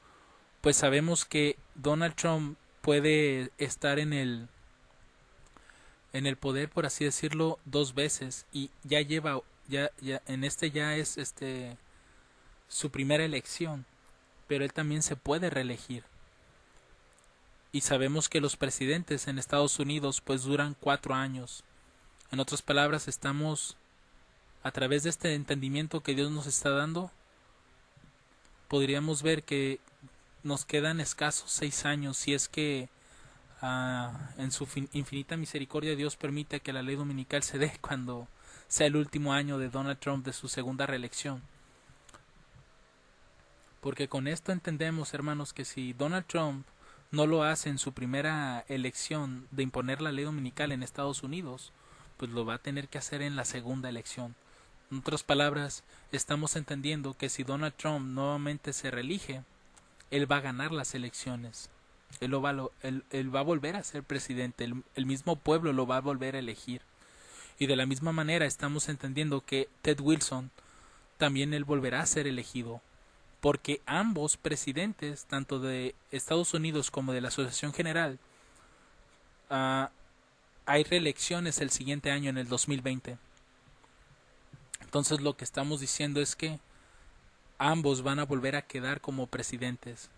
pues sabemos que Donald Trump puede estar en el poder, por así decirlo, 2 veces y ya lleva ya ya es su primera elección, pero él también se puede reelegir. Y sabemos que los presidentes en Estados Unidos pues duran 4 años. En otras palabras, estamos a través de este entendimiento que Dios nos está dando, podríamos ver que nos quedan escasos 6 años si es que en su infinita misericordia Dios permite que la ley dominical se dé cuando sea el último año de Donald Trump de su segunda reelección. Porque con esto entendemos, hermanos, que si Donald Trump no lo hace en su primera elección de imponer la ley dominical en Estados Unidos, pues lo va a tener que hacer en la segunda elección. En otras palabras, estamos entendiendo que si Donald Trump nuevamente se reelige, él va a ganar las elecciones. Él va a volver a ser presidente, el mismo pueblo lo va a volver a elegir. Y de la misma manera estamos entendiendo que Ted Wilson también él volverá a ser elegido, porque ambos presidentes, tanto de Estados Unidos como de la Asociación General, hay reelecciones el siguiente año, en el 2020. Entonces lo que estamos diciendo es que ambos van a volver a quedar como presidentes.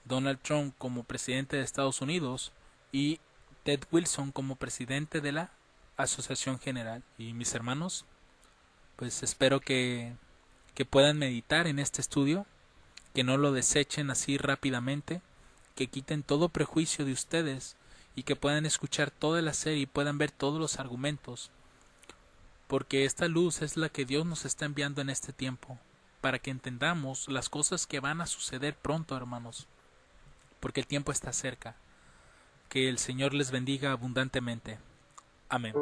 Donald Trump como presidente de Estados Unidos y Ted Wilson como presidente de la Asociación General. Y mis hermanos, pues espero que puedan meditar en este estudio, que no lo desechen así rápidamente, que quiten todo prejuicio de ustedes y que puedan escuchar toda la serie y puedan ver todos los argumentos, porque esta luz es la que Dios nos está enviando en este tiempo, para que entendamos las cosas que van a suceder pronto, hermanos, porque el tiempo está cerca. Que el Señor les bendiga abundantemente. Amén.